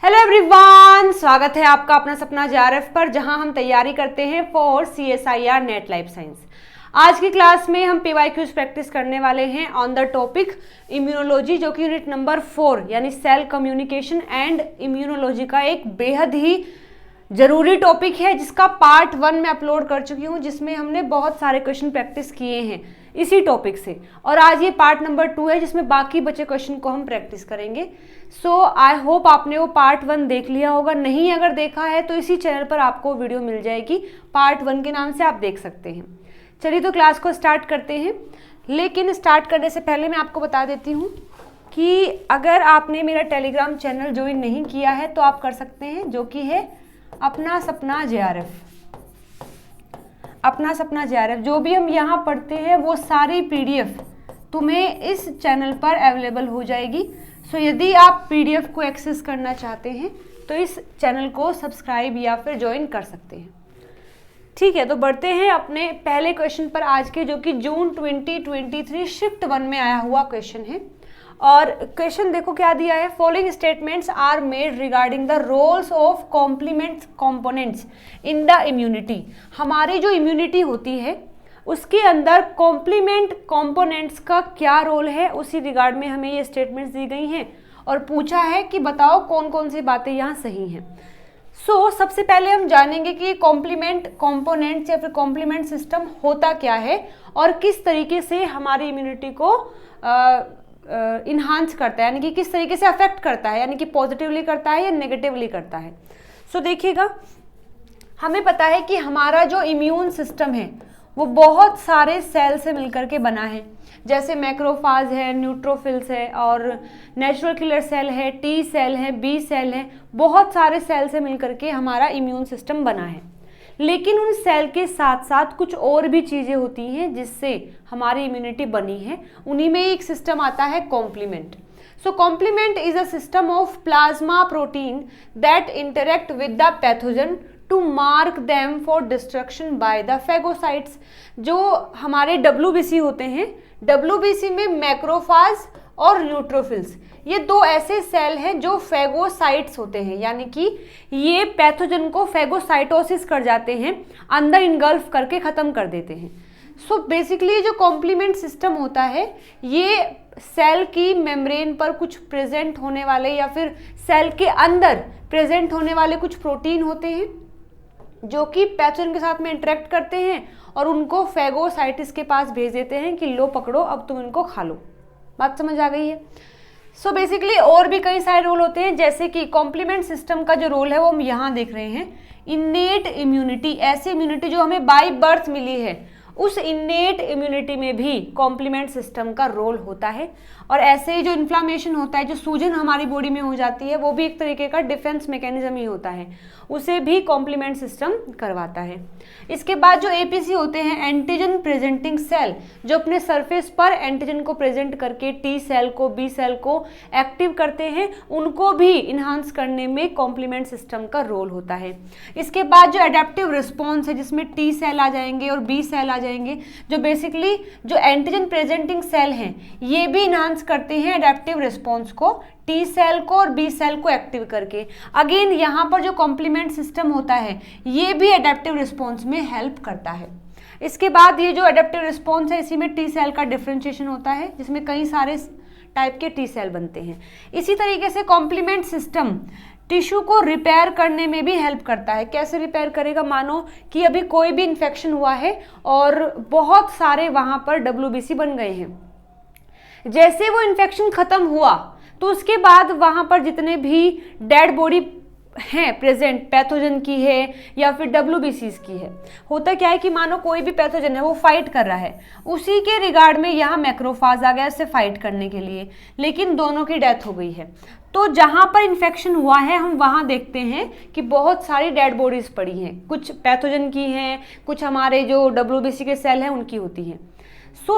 Hello everyone, स्वागत है आपका अपना सपना जेआरएफ पर, जहां हम तैयारी करते हैं for CSIR net life science. आज की क्लास में हम PYQs प्रैक्टिस करने वाले हैं ऑन द टॉपिक इम्यूनोलॉजी, जो कि यूनिट नंबर 4 यानी सेल कम्युनिकेशन एंड इम्यूनोलॉजी का एक बेहद ही जरूरी टॉपिक है, जिसका पार्ट 1 में अपलोड कर चुकी हूँ, जिसमें हमने बहुत सारे क्वेश्चन प्रैक्टिस किए हैं इसी टॉपिक से। और आज ये पार्ट नंबर 2 है, जिसमें बाकी बचे क्वेश्चन को हम प्रैक्टिस करेंगे। सो आई होप आपने वो पार्ट 1 देख लिया होगा। नहीं अगर देखा है तो इसी चैनल पर आपको वीडियो मिल जाएगी, पार्ट 1 के नाम से आप देख सकते हैं। चलिए तो क्लास को स्टार्ट करते हैं। लेकिन स्टार्ट करने से पहले मैं आपको बता देती हूँ कि अगर आपने मेरा टेलीग्राम चैनल ज्वाइन नहीं किया है तो आप कर सकते हैं, जो कि है अपना सपना जेआरएफ। अपना सपना जेआरएफ, जो भी हम यहाँ पढ़ते हैं वो सारी PDF तुम्हें इस चैनल पर अवेलेबल हो जाएगी। सो यदि आप PDF को एक्सेस करना चाहते हैं तो इस चैनल को सब्सक्राइब या फिर ज्वाइन कर सकते हैं। ठीक है, तो बढ़ते हैं अपने पहले क्वेश्चन पर आज के, जो कि जून 2023 शिफ्ट 1 में आया हुआ क्वेश्चन है। और क्वेश्चन देखो क्या दिया है। Following statements are made regarding the roles of complement components in the immunity. हमारी जो इम्यूनिटी होती है उसके अंदर कॉम्प्लीमेंट कंपोनेंट्स का क्या रोल है, उसी रिगार्ड में हमें ये स्टेटमेंट्स दी गई हैं और पूछा है कि बताओ कौन कौन सी बातें यहाँ सही हैं। सबसे पहले हम जानेंगे कि कॉम्प्लीमेंट कंपोनेंट्स या फिर कॉम्प्लीमेंट सिस्टम होता क्या है और किस तरीके से हमारी इम्यूनिटी को इन्हांस करता है, यानी कि किस तरीके से अफेक्ट करता है, यानी कि पॉजिटिवली करता है या नेगेटिवली करता है। देखिएगा, हमें पता है कि हमारा जो इम्यून सिस्टम है वो बहुत सारे सेल से मिलकर के बना है, जैसे मैक्रोफाज है, न्यूट्रोफिल्स है और नेचुरल किलर सेल है, T सेल है, B सेल है। बहुत सारे सेल से मिलकर के हमारा इम्यून सिस्टम बना है। लेकिन उन सेल के साथ साथ कुछ और भी चीज़ें होती हैं जिससे हमारी इम्यूनिटी बनी है। उन्हीं में एक सिस्टम आता है complement. Complement is a system of plasma protein that interact with the pathogen to mark them for destruction by the phagocytes. जो हमारे WBC होते हैं, WBC में मैक्रोफाज और न्यूट्रोफिल्स, ये दो ऐसे सेल हैं जो फेगोसाइट्स होते हैं, यानी कि ये पैथोजन को फेगोसाइटोसिस कर जाते हैं, अंदर इनगल्फ करके ख़त्म कर देते हैं। बेसिकली जो कॉम्प्लीमेंट सिस्टम होता है, ये सेल की मेम्ब्रेन पर कुछ प्रेजेंट होने वाले या फिर सेल के अंदर प्रेजेंट होने वाले कुछ प्रोटीन होते हैं जो कि पैथोजन के साथ में इंटरेक्ट करते हैं और उनको फेगोसाइटिस के पास भेज देते हैं कि लो पकड़ो, अब तुम इनको खा लो। बात समझ आ गई है। बेसिकली और भी कई सारे रोल होते हैं, जैसे कि कॉम्प्लीमेंट सिस्टम का जो रोल है वो हम यहाँ देख रहे हैं। इन्नेट इम्यूनिटी, ऐसी इम्यूनिटी जो हमें बाय बर्थ मिली है, उस इन्नेट इम्यूनिटी में भी कॉम्प्लीमेंट सिस्टम का रोल होता है। और ऐसे ही जो इन्फ्लामेशन होता है, जो सूजन हमारी बॉडी में हो जाती है, वो भी एक तरीके का डिफेंस मैकेनिज्म ही होता है, उसे भी कॉम्प्लीमेंट सिस्टम करवाता है। इसके बाद जो APC होते हैं, एंटीजन प्रेजेंटिंग सेल, जो अपने सरफेस पर एंटीजन को प्रेजेंट करके T सेल को, B सेल को एक्टिव करते हैं, उनको भी इन्हांस करने में कॉम्प्लीमेंट सिस्टम का रोल होता है। इसके बाद जो एडेप्टिव रिस्पॉन्स है, जिसमें T सेल आ जाएंगे और B सेल आ जाएंगे, जो बेसिकली जो एंटीजन प्रेजेंटिंग सेल हैं, ये भी इन्हांस करते हैं एडेप्टिव रिस्पॉन्स को, T सेल को और B सेल को एक्टिव करके। अगेन यहाँ पर जो कॉम्प्लीमेंट सिस्टम होता है, ये भी एडेप्टिव रिस्पॉन्स में हेल्प करता है। इसके बाद ये जो एडेप्टिव रिस्पॉन्स है, इसी में T सेल का डिफरेंशिएशन होता है, जिसमें कई सारे टाइप के T सेल बनते हैं। इसी तरीके से कॉम्प्लीमेंट सिस्टम टिश्यू को रिपेयर करने में भी हेल्प करता है। कैसे रिपेयर करेगा? मानो कि अभी कोई भी इन्फेक्शन हुआ है और बहुत सारे वहाँ पर WBC बन गए हैं। जैसे वो इन्फेक्शन खत्म हुआ तो उसके बाद वहाँ पर जितने भी डेड बॉडी हैं प्रेजेंट, पैथोजन की है या फिर WBCs की है, होता क्या है कि मानो कोई भी पैथोजन है, वो फाइट कर रहा है, उसी के रिगार्ड में यहाँ मैक्रोफाज आ गया इससे फाइट करने के लिए, लेकिन दोनों की डेथ हो गई है। तो जहाँ पर इन्फेक्शन हुआ है, हम वहाँ देखते हैं कि बहुत सारी डेड बॉडीज पड़ी हैं, कुछ पैथोजन की हैं, कुछ हमारे जो WBC के सेल हैं उनकी होती हैं।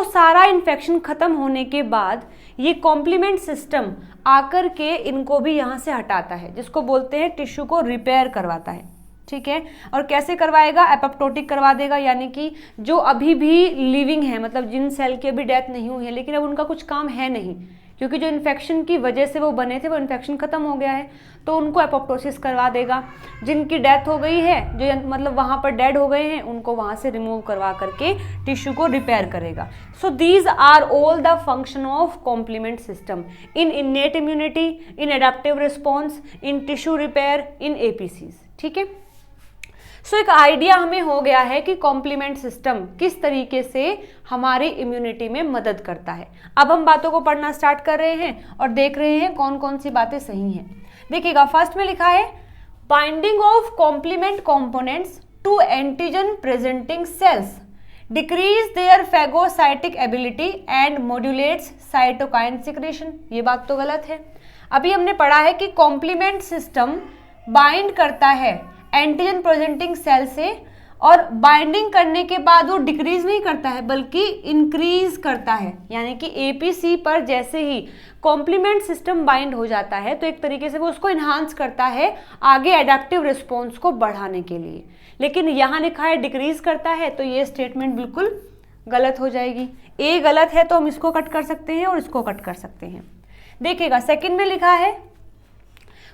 सारा इन्फेक्शन खत्म होने के बाद ये कॉम्प्लीमेंट सिस्टम आकर के इनको भी यहाँ से हटाता है, जिसको बोलते हैं टिश्यू को रिपेयर करवाता है। ठीक है, और कैसे करवाएगा? एपोप्टोटिक करवा देगा, यानी कि जो अभी भी लिविंग है, मतलब जिन सेल की अभी डेथ नहीं हुई है लेकिन अब उनका कुछ काम है नहीं, क्योंकि जो इन्फेक्शन की वजह से वो बने थे वो इन्फेक्शन खत्म हो गया है, तो उनको एपोप्टोसिस करवा देगा। जिनकी डेथ हो गई है, जो मतलब वहाँ पर डेड हो गए हैं, उनको वहाँ से रिमूव करवा करके टिश्यू को रिपेयर करेगा। So these are all the function of complement system in innate immunity, in adaptive response, in tissue repair, in APCs. ठीक है, सो एक आइडिया हमें हो गया है कि कॉम्प्लीमेंट सिस्टम किस तरीके से हमारी इम्यूनिटी में मदद करता है। अब हम बातों को पढ़ना स्टार्ट कर रहे हैं और देख रहे हैं कौन कौन सी बातें सही हैं। देखिएगा, फर्स्ट में लिखा है binding of complement components to antigen presenting cells decrease their phagocytic ability and modulates cytokine secretion. ये बात तो गलत है। अभी हमने पढ़ा है कि कॉम्प्लीमेंट सिस्टम बाइंड करता है एंटीजन प्रेजेंटिंग सेल से, और बाइंडिंग करने के बाद वो डिक्रीज नहीं करता है बल्कि इंक्रीज करता है। यानी कि एपीसी पर जैसे ही कॉम्प्लीमेंट सिस्टम बाइंड हो जाता है तो एक तरीके से वो उसको इन्हांस करता है आगे एडेप्टिव रिस्पॉन्स को बढ़ाने के लिए। लेकिन यहाँ लिखा है डिक्रीज करता है, तो ये स्टेटमेंट बिल्कुल गलत हो जाएगी। ए गलत है तो हम इसको कट कर सकते हैं और इसको कट कर सकते हैं। देखिएगा, सेकंड में लिखा है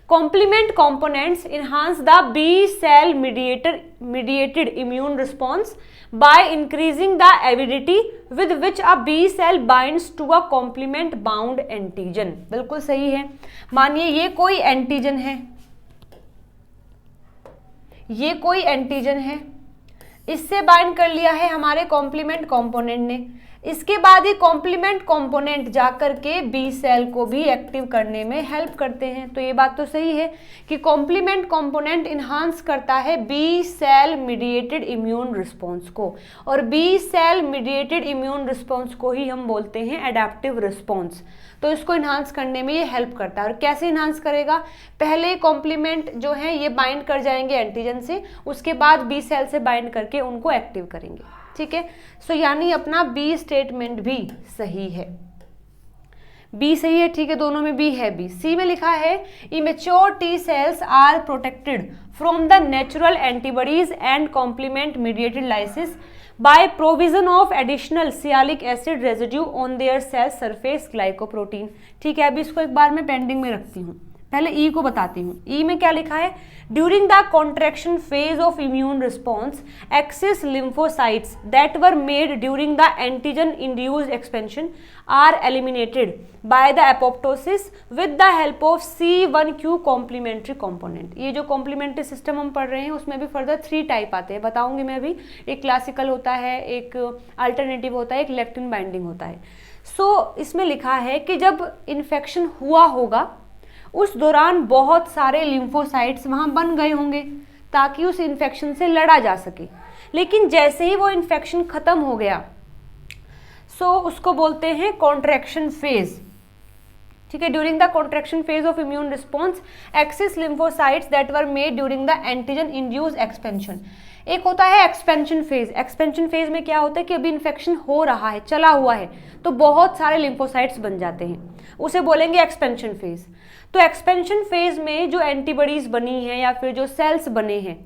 complement components enhance the B cell mediated immune response by increasing the avidity with which a B cell binds to a complement bound antigen। बिल्कुल सही है। मानिए ये कोई एंटीजन है, ये कोई एंटीजन है, इससे बाइंड कर लिया है हमारे कॉम्प्लीमेंट कंपोनेंट ने। इसके बाद ये कॉम्प्लीमेंट कंपोनेंट जाकर के बी सेल को भी एक्टिव करने में हेल्प करते हैं। तो ये बात तो सही है कि कॉम्प्लीमेंट कंपोनेंट इन्हांस करता है B cell mediated immune response को, और B cell mediated immune response को ही हम बोलते हैं एडेप्टिव रिस्पॉन्स। तो इसको इन्हांस करने में ये हेल्प करता है। और कैसे इन्हांस करेगा? पहले कॉम्प्लीमेंट जो है ये बाइंड कर जाएंगे एंटीजन से, उसके बाद बी सेल से बाइंड करके उनको एक्टिव करेंगे। ठीक है, सो यानी अपना बी स्टेटमेंट भी सही है, बी सही है। ठीक है, दोनों में बी है। बी सी में लिखा है immature T cells are protected from the natural antibodies and complement mediated lysis by provision of additional sialic acid residue on their cell surface glycoprotein. ठीक है, अभी इसको एक बार मैं पेंडिंग में रखती हूँ, पहले ई को बताती हूँ। ई में क्या लिखा है? During the contraction phase of immune response excess lymphocytes that were made during the antigen induced expansion are eliminated by the apoptosis with the help of C1q complementary component. ये जो कॉम्प्लीमेंट्री सिस्टम हम पढ़ रहे हैं उसमें भी further 3 type आते हैं, बताऊंगी मैं अभी। एक क्लासिकल होता है, एक अल्टरनेटिव होता है, एक लेक्टिन बाइंडिंग होता है। सो इसमें लिखा है कि जब इन्फेक्शन हुआ होगा उस दौरान बहुत सारे लिम्फोसाइट्स वहाँ बन गए होंगे ताकि उस इन्फेक्शन से लड़ा जा सके। लेकिन जैसे ही वो इन्फेक्शन खत्म हो गया, सो उसको बोलते हैं कॉन्ट्रैक्शन फेज। ठीक है, during the contraction phase of immune response excess lymphocytes that were made during the antigen induced expansion. एक होता है एक्सपेंशन फेज। एक्सपेंशन फेज में क्या होता है कि अभी इन्फेक्शन हो रहा है, चला हुआ है, तो बहुत सारे लिम्फोसाइट्स बन जाते हैं, उसे बोलेंगे एक्सपेंशन फेज। तो एक्सपेंशन फेज में जो एंटीबॉडीज बनी है या फिर जो सेल्स बने हैं,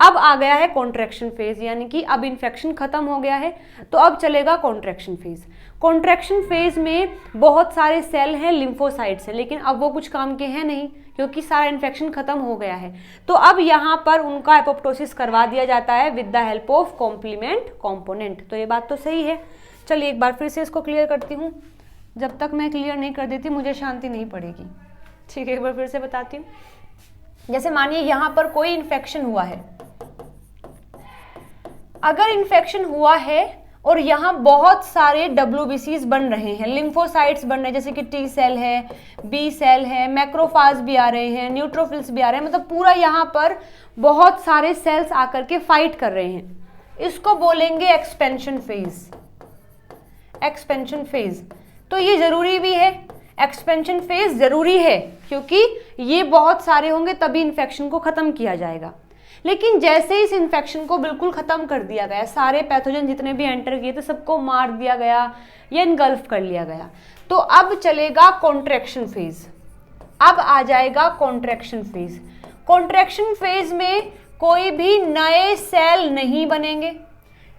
अब आ गया है कॉन्ट्रैक्शन फेज, यानी कि अब इन्फेक्शन खत्म हो गया है तो अब चलेगा कॉन्ट्रैक्शन फेज। कॉन्ट्रैक्शन फेज में बहुत सारे सेल हैं, लिम्फोसाइट्स हैं, लेकिन अब वो कुछ काम के हैं नहीं क्योंकि सारा इन्फेक्शन खत्म हो गया है। तो अब यहाँ पर उनका एपोप्टोसिस करवा दिया जाता है with the help of complement component. तो ये बात तो सही है। चलिए एक बार फिर से इसको क्लियर करती हूँ, जब तक मैं क्लियर नहीं कर देती मुझे शांति नहीं पड़ेगी। ठीक है, एक बार फिर से बताती हूँ। जैसे मानिए यहाँ पर कोई इन्फेक्शन हुआ है, अगर इन्फेक्शन हुआ है और यहाँ बहुत सारे WBCs बन रहे हैं, लिम्फोसाइट्स बन रहे हैं, जैसे कि टी सेल है, बी सेल है, मैक्रोफाज भी आ रहे हैं, न्यूट्रोफिल्स भी आ रहे हैं, मतलब पूरा यहाँ पर बहुत सारे सेल्स आकर के फाइट कर रहे हैं, इसको बोलेंगे एक्सपेंशन फेज। एक्सपेंशन फेज तो ये जरूरी भी है, एक्सपेंशन फेज जरूरी है क्योंकि ये बहुत सारे होंगे तभी इन्फेक्शन को खत्म किया जाएगा। लेकिन जैसे ही इस इन्फेक्शन को बिल्कुल खत्म कर दिया गया, सारे पैथोजन जितने भी एंटर किए थे सबको मार दिया गया या इनगल्फ कर लिया गया, तो अब चलेगा कॉन्ट्रैक्शन फेज। अब आ जाएगा कॉन्ट्रैक्शन फेज। कॉन्ट्रैक्शन फेज में कोई भी नए सेल नहीं बनेंगे।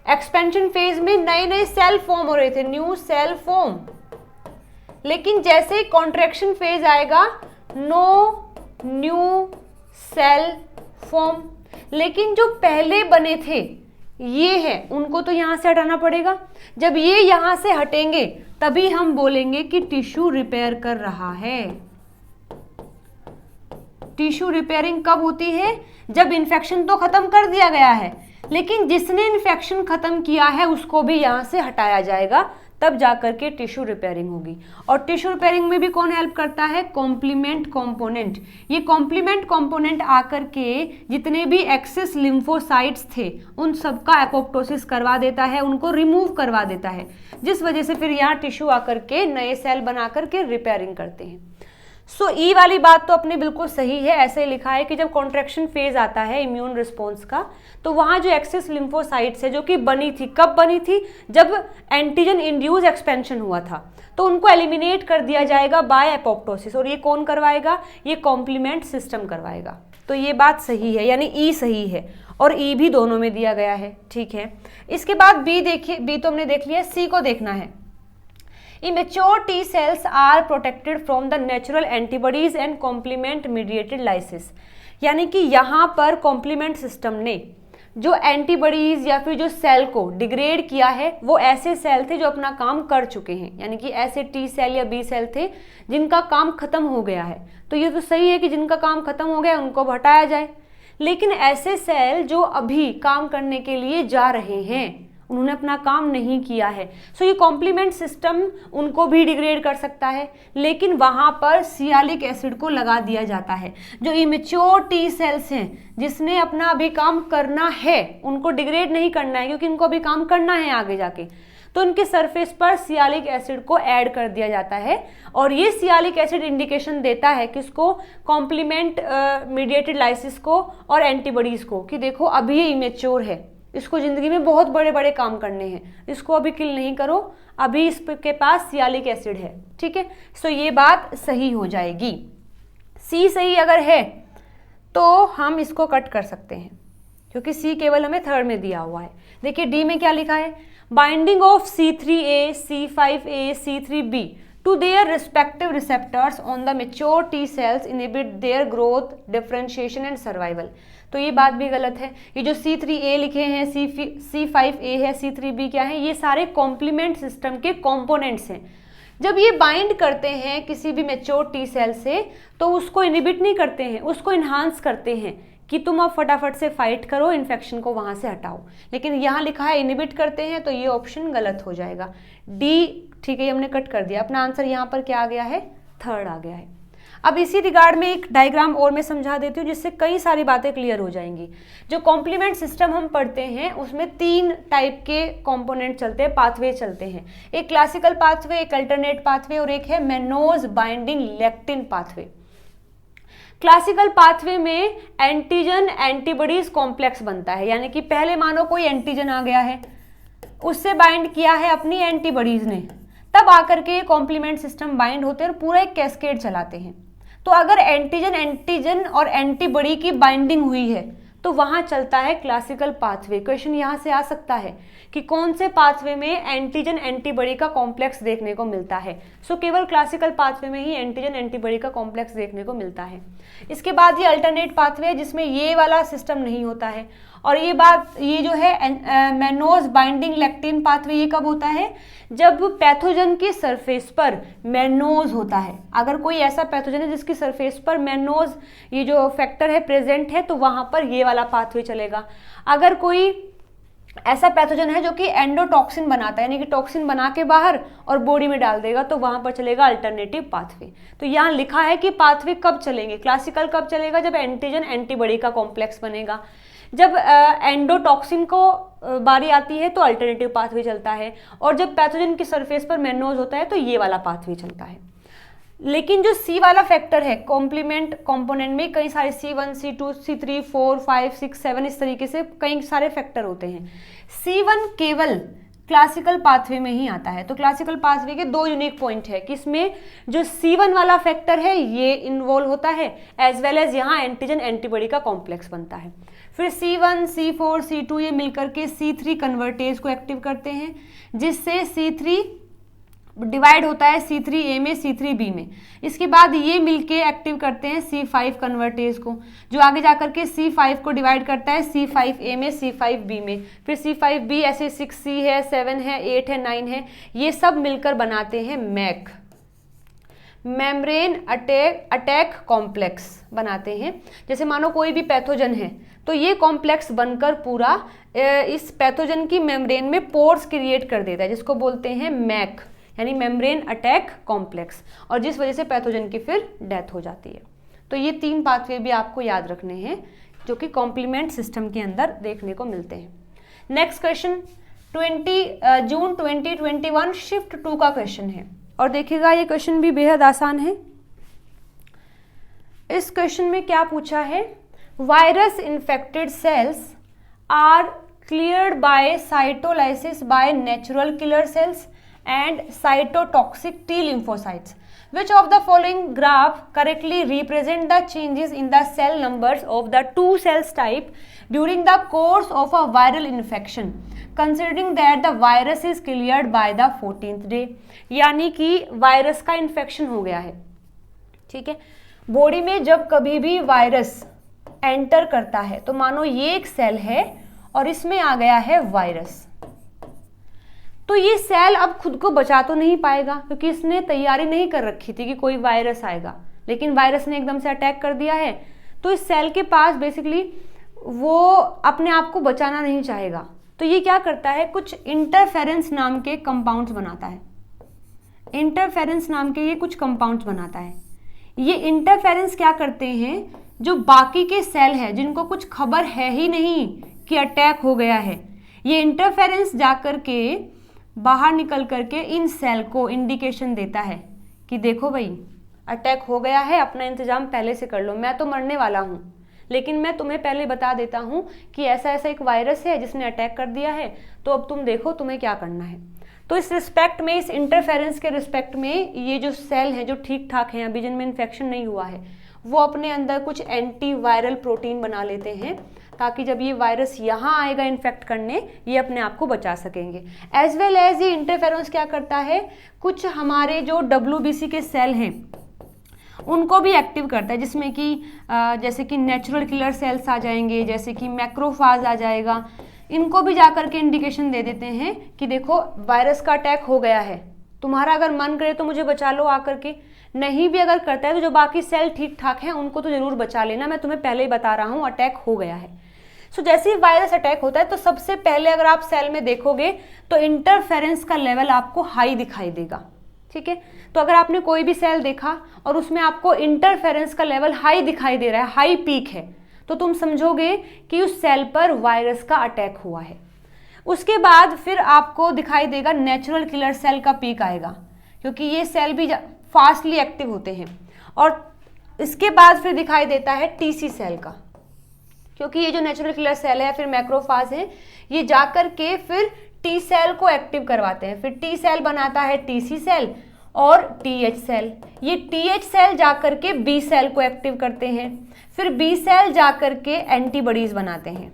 एक्सपेंशन फेज में नए नए सेल फॉर्म हो रहे थे, न्यू सेल फॉर्म। लेकिन जैसे ही कॉन्ट्रैक्शन फेज आएगा नो न्यू सेल फॉर्म। लेकिन जो पहले बने थे ये है, उनको तो यहां से हटाना पड़ेगा। जब ये यहां से हटेंगे तभी हम बोलेंगे कि टिश्यू रिपेयर कर रहा है। टिश्यू रिपेयरिंग कब होती है? जब इन्फेक्शन तो खत्म कर दिया गया है, लेकिन जिसने इन्फेक्शन खत्म किया है उसको भी यहां से हटाया जाएगा, तब जाकर के टिश्यू रिपेयरिंग होगी। और टिश्यू रिपेयरिंग में भी कौन हेल्प करता है? Complement component. ये कॉम्प्लीमेंट कंपोनेंट आकर के जितने भी एक्सेस लिम्फोसाइट्स थे उन सबका एपोप्टोसिस करवा देता है, उनको रिमूव करवा देता है, जिस वजह से फिर यहाँ टिश्यू आकर के नए सेल बना करके रिपेयरिंग करते हैं। सो ई वाली बात तो अपने बिल्कुल सही है। ऐसे ही लिखा है कि जब कॉन्ट्रैक्शन फेज आता है इम्यून रिस्पॉन्स का, तो वहां जो एक्सेस लिम्फोसाइट्स है जो कि बनी थी, कब बनी थी? जब एंटीजन इंड्यूस एक्सपेंशन हुआ था, तो उनको एलिमिनेट कर दिया जाएगा बाय एपोप्टोसिस। और ये कौन करवाएगा? ये कॉम्प्लीमेंट सिस्टम करवाएगा। तो ये बात सही है, यानी ई सही है और ई भी दोनों में दिया गया है। ठीक है, इसके बाद बी देखिए, बी तो हमने देख लिया, सी को देखना है। Immature T cells are protected from the natural antibodies and complement mediated lysis। यानी कि यहाँ पर कॉम्प्लीमेंट सिस्टम ने जो एंटीबॉडीज या फिर जो सेल को डिग्रेड किया है वो ऐसे सेल थे जो अपना काम कर चुके हैं, यानी कि ऐसे टी सेल या बी सेल थे जिनका काम खत्म हो गया है। तो ये तो सही है कि जिनका काम खत्म हो गया उनको हटाया जाए। लेकिन ऐसे सेल जो अभी काम करने के लिए जा रहे हैं, उन्होंने अपना काम नहीं किया है, सो ये कॉम्प्लीमेंट सिस्टम उनको भी डिग्रेड कर सकता है, लेकिन वहां पर सियालिक एसिड को लगा दिया जाता है। जो इमेच्योर टी सेल्स हैं जिसने अपना अभी काम करना है, उनको डिग्रेड नहीं करना है क्योंकि इनको अभी काम करना है आगे जाके, तो उनके सरफेस पर सियालिक एसिड को ऐड कर दिया जाता है। और ये सियालिक एसिड इंडिकेशन देता है किसको? कॉम्प्लीमेंट मीडिएटेड लाइसिस को और एंटीबॉडीज को, कि देखो अभी ये इमेच्योर है, इसको जिंदगी में बहुत बड़े बड़े काम करने हैं, इसको अभी किल नहीं करो, अभी इसके पास सियालिक एसिड है। ठीक है, सो ये बात सही हो जाएगी। सी सही अगर है तो हम इसको कट कर सकते हैं क्योंकि सी केवल हमें थर्ड में दिया हुआ है। देखिए डी में क्या लिखा है? Binding of C3A, C5A, C3B to their respective receptors on the mature T cells inhibit their growth, differentiation and survival। तो ये बात भी गलत है। ये जो C3A लिखे हैं, C5A है, C3B क्या है? ये सारे कॉम्प्लीमेंट सिस्टम के कंपोनेंट्स हैं। जब ये बाइंड करते हैं किसी भी मैच्योर टी सेल से तो उसको इनहिबिट नहीं करते हैं, उसको इन्हांस करते हैं कि तुम अब फटाफट से फाइट करो, इन्फेक्शन को वहां से हटाओ। लेकिन यहाँ लिखा है इनहिबिट करते हैं, तो ये ऑप्शन गलत हो जाएगा। डी ठीक है, ये हमने कट कर दिया। अपना आंसर यहाँ पर क्या आ गया है? थर्ड आ गया है। अब इसी रिगार्ड में एक डायग्राम और मैं समझा देती हूँ जिससे कई सारी बातें क्लियर हो जाएंगी। जो कॉम्प्लीमेंट सिस्टम हम पढ़ते हैं उसमें 3 टाइप के कंपोनेंट चलते हैं, पाथवे चलते हैं। एक क्लासिकल पाथवे, एक अल्टरनेट पाथवे और एक है mannose binding lectin pathway. Classical pathway में एंटीजन एंटीबॉडीज कॉम्प्लेक्स बनता है, यानी कि पहले मानो कोई एंटीजन आ गया है, उससे बाइंड किया है अपनी एंटीबॉडीज ने, तब आकर के कॉम्प्लीमेंट सिस्टम बाइंड होते हैं और पूरा एक कैस्केड चलाते हैं। तो अगर एंटीजन और एंटीबॉडी की बाइंडिंग हुई है तो वहां चलता है क्लासिकल पाथवे। क्वेश्चन यहां से आ सकता है कि कौन से पाथवे में एंटीजन एंटीबॉडी का कॉम्प्लेक्स देखने को मिलता है। सो केवल क्लासिकल पाथवे में ही एंटीजन एंटीबॉडी का कॉम्प्लेक्स देखने को मिलता है। इसके बाद ये अल्टरनेट पाथवे है जिसमें ये वाला सिस्टम नहीं होता है। और ये जो है मैनोज बाइंडिंग लेक्टिन पाथवे, ये कब होता है? जब पैथोजन की सरफेस पर मैनोज होता है। अगर कोई ऐसा पैथोजन है जिसकी सरफेस पर मैनोज ये जो फैक्टर है प्रेजेंट है, तो वहां पर ये वाला पाथवे चलेगा। अगर कोई ऐसा पैथोजन है जो कि एंडोटॉक्सिन बनाता है, यानी कि टॉक्सिन बना के बाहर और बॉडी में डाल देगा, तो वहां पर चलेगा अल्टरनेटिव पाथवे। तो यहाँ लिखा है कि पाथवे कब चलेंगे? क्लासिकल कब चलेगा? जब एंटीजन एंटीबॉडी का कॉम्प्लेक्स बनेगा। जब एंडोटॉक्सिन को बारी आती है तो अल्टरनेटिव पाथवे चलता है, और जब पैथोजन की सरफेस पर मैनोज होता है तो ये वाला पाथवे चलता है। लेकिन जो सी वाला फैक्टर है कॉम्प्लीमेंट कंपोनेंट में कई सारे C1, C2, C3, 4, 5, 6, 7 इस तरीके से कई सारे फैक्टर होते हैं। C1 केवल क्लासिकल पाथवे में ही आता है। तो क्लासिकल पाथवे के 2 यूनिक पॉइंट है कि इसमें जो C1 वाला फैक्टर है ये इन्वॉल्व होता है, एज वेल एज यहाँ एंटीजन एंटीबॉडी का कॉम्प्लेक्स बनता है। फिर C1, C4, C2 ये मिलकर के C3 कन्वर्टेज को एक्टिव करते हैं, जिससे C3 डिवाइड होता है C3A में, C3B में। इसके बाद ये मिलके एक्टिव करते हैं C5 कन्वर्टेज को, जो आगे जाकर के C5 को डिवाइड करता है C5A में, C5B में। फिर C5B ऐसे 6C है, 7 है, 8 है, 9 है, ये सब मिलकर बनाते हैं मैक, मेम्ब्रेन अटैक कॉम्प्लेक्स बनाते हैं। जैसे मानो कोई भी पैथोजन है तो ये कॉम्प्लेक्स बनकर पूरा इस पैथोजन की मेम्ब्रेन में पोर्स क्रिएट कर देता है, जिसको बोलते हैं मैक, यानी मेम्ब्रेन अटैक कॉम्प्लेक्स, और जिस वजह से पैथोजन की फिर डेथ हो जाती है। तो ये 3 पाथवे भी आपको याद रखने हैं जो कि कॉम्प्लीमेंट सिस्टम के अंदर देखने को मिलते हैं। नेक्स्ट क्वेश्चन 20 जून 2021 शिफ्ट 2 का क्वेश्चन है, और देखिएगा ये क्वेश्चन भी बेहद आसान है। इस क्वेश्चन में क्या पूछा है, virus infected cells are cleared by cytolysis by natural killer cells and cytotoxic T lymphocytes. Which of the following graph correctly represent the changes in the cell numbers of the 2 cells type during the course of a viral infection, considering that the virus is cleared by the 14th day? यानी कि virus का infection हो गया है, ठीक है। Body में जब कभी भी वायरस एंटर करता है तो मानो ये एक सेल है और इसमें आ गया है वायरस, तो ये सेल अब खुद को बचा तो नहीं पाएगा क्योंकि इसने तैयारी नहीं कर रखी थी कि कोई वायरस आएगा, लेकिन वायरस ने एकदम से अटैक कर दिया है। तो इस सेल के पास बेसिकली वो अपने आप को बचाना नहीं चाहेगा, तो ये क्या करता है, कुछ इंटरफेरेंस नाम के कंपाउंड्स बनाता है। इंटरफेरेंस नाम के ये कुछ कंपाउंड्स बनाता है। ये इंटरफेरेंस क्या करते हैं, जो बाकी के सेल है जिनको कुछ खबर है ही नहीं कि अटैक हो गया है, ये इंटरफेरेंस जाकर के बाहर निकल करके इन सेल को इंडिकेशन देता है कि देखो भाई अटैक हो गया है, अपना इंतजाम पहले से कर लो, मैं तो मरने वाला हूँ लेकिन मैं तुम्हें पहले बता देता हूँ कि ऐसा ऐसा एक वायरस है जिसने अटैक कर दिया है, तो अब तुम देखो तुम्हें क्या करना है। तो इस रिस्पेक्ट में, इस इंटरफेरेंस के रिस्पेक्ट में ये जो सेल हैं जो ठीक ठाक हैं, अभी जिनमें इन्फेक्शन नहीं हुआ है, वो अपने अंदर कुछ एंटी वायरल प्रोटीन बना लेते हैं ताकि जब ये वायरस यहाँ आएगा इन्फेक्ट करने, ये अपने आप को बचा सकेंगे। एज वेल एज ये इंटरफेरेंस क्या करता है, कुछ हमारे जो WBC के सेल हैं उनको भी एक्टिव करता है, जिसमें कि जैसे कि नेचुरल किलर सेल्स आ जाएंगे, जैसे कि मैक्रोफाज आ जाएगा, इनको भी जाकर के इंडिकेशन दे देते हैं कि देखो वायरस का अटैक हो गया है, तुम्हारा अगर मन करे तो मुझे बचा लो आकर के, नहीं भी अगर करता है तो जो बाकी सेल ठीक ठाक हैं उनको तो जरूर बचा लेना, मैं तुम्हें पहले ही बता रहा हूँ अटैक हो गया है। सो जैसे ही वायरस अटैक होता है तो सबसे पहले अगर आप सेल में देखोगे तो इंटरफेरेंस का लेवल आपको हाई दिखाई देगा, ठीक है। तो अगर आपने कोई भी सेल देखा और उसमें आपको इंटरफेरेंस का लेवल हाई दिखाई दे रहा है, हाई पीक है, तो तुम समझोगे कि उस सेल पर वायरस का अटैक हुआ है। उसके बाद फिर आपको दिखाई देगा नेचुरल किलर सेल का पीक आएगा, क्योंकि ये सेल भी फास्टली एक्टिव होते हैं। और इसके बाद फिर दिखाई देता है TC सेल का, क्योंकि ये जो नेचुरल किलर सेल है फिर मैक्रोफाज है, ये जाकर के फिर T सेल को एक्टिव करवाते हैं। फिर T सेल बनाता है TC सेल और TH सेल, ये TH सेल जाकर के B सेल को एक्टिव करते हैं, फिर B सेल जाकर के एंटीबॉडीज बनाते हैं,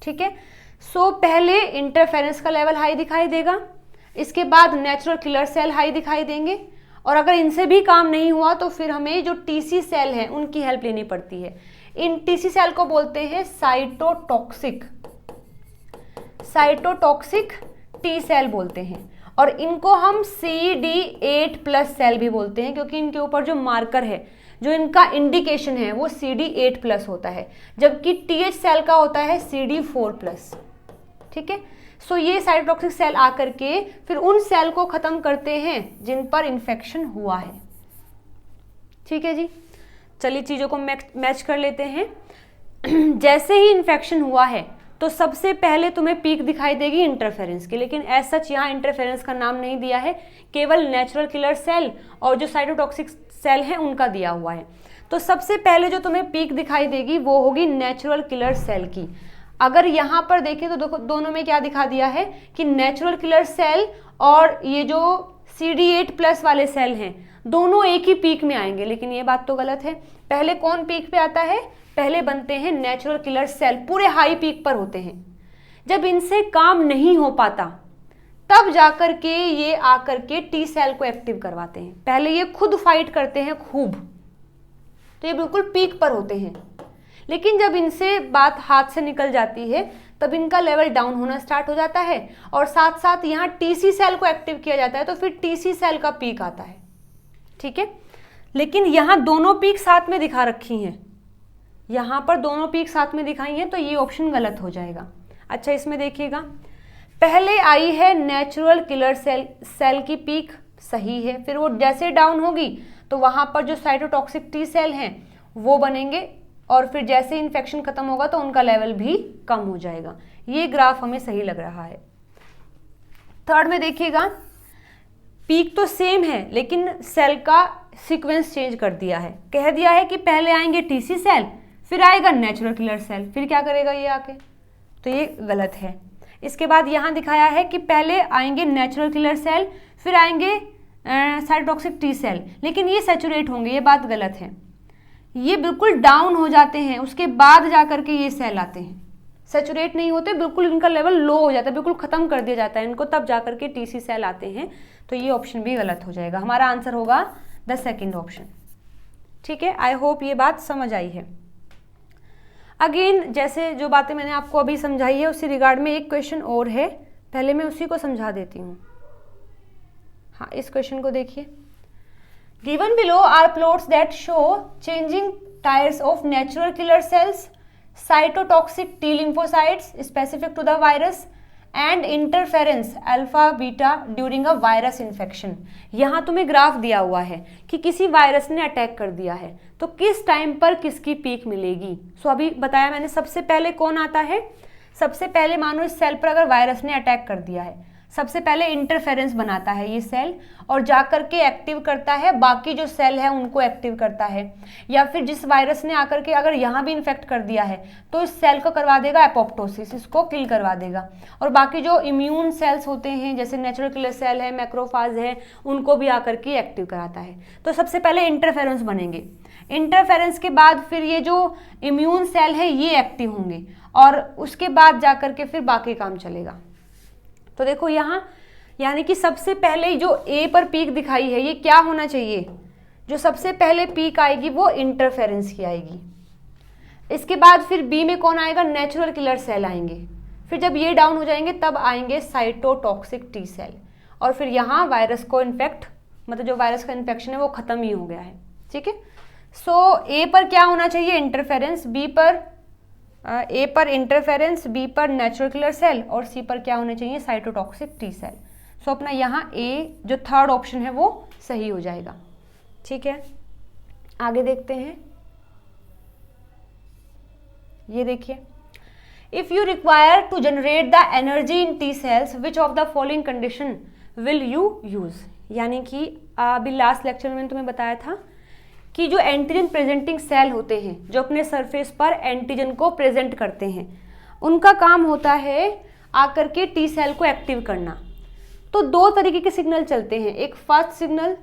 ठीक है। सो पहले इंटरफेरेंस का लेवल हाई दिखाई देगा, इसके बाद नेचुरल किलर सेल हाई दिखाई देंगे, और अगर इनसे भी काम नहीं हुआ तो फिर हमें जो TC सेल हैं उनकी हेल्प लेनी पड़ती है। इन TC सेल को बोलते हैं साइटोटॉक्सिक T सेल बोलते हैं, और इनको हम CD8+ सेल भी बोलते हैं, क्योंकि इनके ऊपर जो मार्कर है, जो इनका इंडिकेशन है वो CD8+ होता है, जबकि TH सेल का होता है CD4+, ठीक है। सो ये साइटोटॉक्सिक सेल आकर के फिर उन सेल को खत्म करते हैं जिन पर इन्फेक्शन हुआ है, ठीक है जी। चलिए चीज़ों को मैच कर लेते हैं। जैसे ही इन्फेक्शन हुआ है तो सबसे पहले तुम्हें पीक दिखाई देगी इंटरफेरेंस की, लेकिन एज सच यहाँ इंटरफेरेंस का नाम नहीं दिया है, केवल नेचुरल किलर सेल और जो साइटोटॉक्सिक सेल है उनका दिया हुआ है। तो सबसे पहले जो तुम्हें पीक दिखाई देगी वो होगी नेचुरल किलर सेल की। अगर यहाँ पर देखें तो देखो दोनों में क्या दिखा दिया है कि नेचुरल किलर सेल और ये जो CD8+ वाले सेल हैं दोनों एक ही पीक में आएंगे, लेकिन ये बात तो गलत है। पहले कौन पीक पे आता है, पहले बनते हैं नेचुरल किलर सेल, पूरे हाई पीक पर होते हैं। जब इनसे काम नहीं हो पाता तब जाकर के ये आकर के टी सेल को एक्टिव करवाते हैं। पहले ये खुद फाइट करते हैं खूब, तो ये बिल्कुल पीक पर होते हैं, लेकिन जब इनसे बात हाथ से निकल जाती है तब इनका लेवल डाउन होना स्टार्ट हो जाता है और साथ साथ यहाँ टीसी सेल को एक्टिव किया जाता है, तो फिर टीसी सेल का पीक आता है। ठीक है, लेकिन यहाँ दोनों पीक साथ में दिखा रखी हैं, यहाँ पर दोनों पीक साथ में दिखाई हैं, तो ये ऑप्शन गलत हो जाएगा। अच्छा, इसमें देखिएगा, पहले आई है नेचुरल किलर सेल की पीक, सही है। फिर वो जैसे डाउन होगी तो वहाँ पर जो साइटोटॉक्सिक टी सेल हैं वो बनेंगे और फिर जैसे इन्फेक्शन खत्म होगा तो उनका लेवल भी कम हो जाएगा। ये ग्राफ हमें सही लग रहा है। थर्ड में देखिएगा, पीक तो सेम है लेकिन सेल का सीक्वेंस चेंज कर दिया है। कह दिया है कि पहले आएंगे टीसी सेल, फिर आएगा नेचुरल किलर सेल, फिर क्या करेगा ये आके, तो ये गलत है। इसके बाद यहाँ दिखाया है कि पहले आएंगे नेचुरल किलर सेल, फिर आएंगे साइटोटॉक्सिक टी सेल, लेकिन ये सैचुरेट होंगे, ये बात गलत है। ये बिल्कुल डाउन हो जाते हैं, उसके बाद जाकर के ये सेल आते हैं। सैचुरेट नहीं होते, बिल्कुल इनका लेवल लो हो जाता है, बिल्कुल खत्म कर दिया जाता है इनको, तब जाकर के टीसी सेल आते हैं। तो ये ऑप्शन भी गलत हो जाएगा। हमारा आंसर होगा द सेकंड ऑप्शन। ठीक है, आई होप ये बात समझ आई है। अगेन जैसे जो बातें मैंने आपको अभी समझाई है उसी रिगार्ड में एक क्वेश्चन और है, पहले मैं उसी को समझा देती हूँ। हाँ, इस क्वेश्चन को देखिए। Given below are plots that show changing titers of natural killer cells, cytotoxic T lymphocytes specific to the virus, and interference alpha beta during a virus infection। यहाँ तुम्हें ग्राफ दिया हुआ है कि किसी वायरस ने अटैक कर दिया है तो किस टाइम पर किसकी पीक मिलेगी। सो अभी बताया मैंने, सबसे पहले कौन आता है, सबसे पहले मानो इस सेल पर अगर वायरस ने अटैक कर दिया है, सबसे पहले इंटरफेरेंस बनाता है ये सेल और जाकर के एक्टिव करता है, बाकी जो सेल है उनको एक्टिव करता है। या फिर जिस वायरस ने आकर के अगर यहाँ भी इन्फेक्ट कर दिया है तो इस सेल को करवा देगा एपोप्टोसिस, इसको किल करवा देगा। और बाकी जो इम्यून सेल्स होते हैं जैसे नेचुरल किलर सेल है, मैक्रोफाज है, उनको भी आकर के एक्टिव कराता है। तो सबसे पहले इंटरफेरेंस बनेंगे, इंटरफेरेंस के बाद फिर ये जो इम्यून सेल है ये एक्टिव होंगे और उसके बाद जाकर के फिर बाकी काम चलेगा। तो देखो यहाँ यानी कि सबसे पहले जो ए पर पीक दिखाई है ये क्या होना चाहिए, जो सबसे पहले पीक आएगी वो इंटरफेरेंस की आएगी। इसके बाद फिर बी में कौन आएगा, नेचुरल किलर सेल आएंगे। फिर जब ये डाउन हो जाएंगे तब आएंगे साइटोटॉक्सिक टी सेल और फिर यहाँ वायरस को इन्फेक्ट, मतलब जो वायरस का इन्फेक्शन है वो खत्म ही हो गया है। ठीक है, सो ए पर क्या होना चाहिए, इंटरफेरेंस, बी पर ए पर इंटरफेरेंस, बी पर नेचुरल किलर सेल और सी पर क्या होने चाहिए, साइटोटॉक्सिक टी सेल। सो अपना यहाँ ए जो थर्ड ऑप्शन है वो सही हो जाएगा। ठीक है, आगे देखते हैं। ये देखिए, if you require to generate the energy in T cells which of the following condition will you use. यानी कि अभी लास्ट लेक्चर में तुम्हें बताया था कि जो एंटीजन प्रेजेंटिंग सेल होते हैं जो अपने सरफेस पर एंटीजन को प्रेजेंट करते हैं, उनका काम होता है आकर के टी सेल को एक्टिव करना। तो दो तरीके के सिग्नल चलते हैं, एक फर्स्ट सिग्नल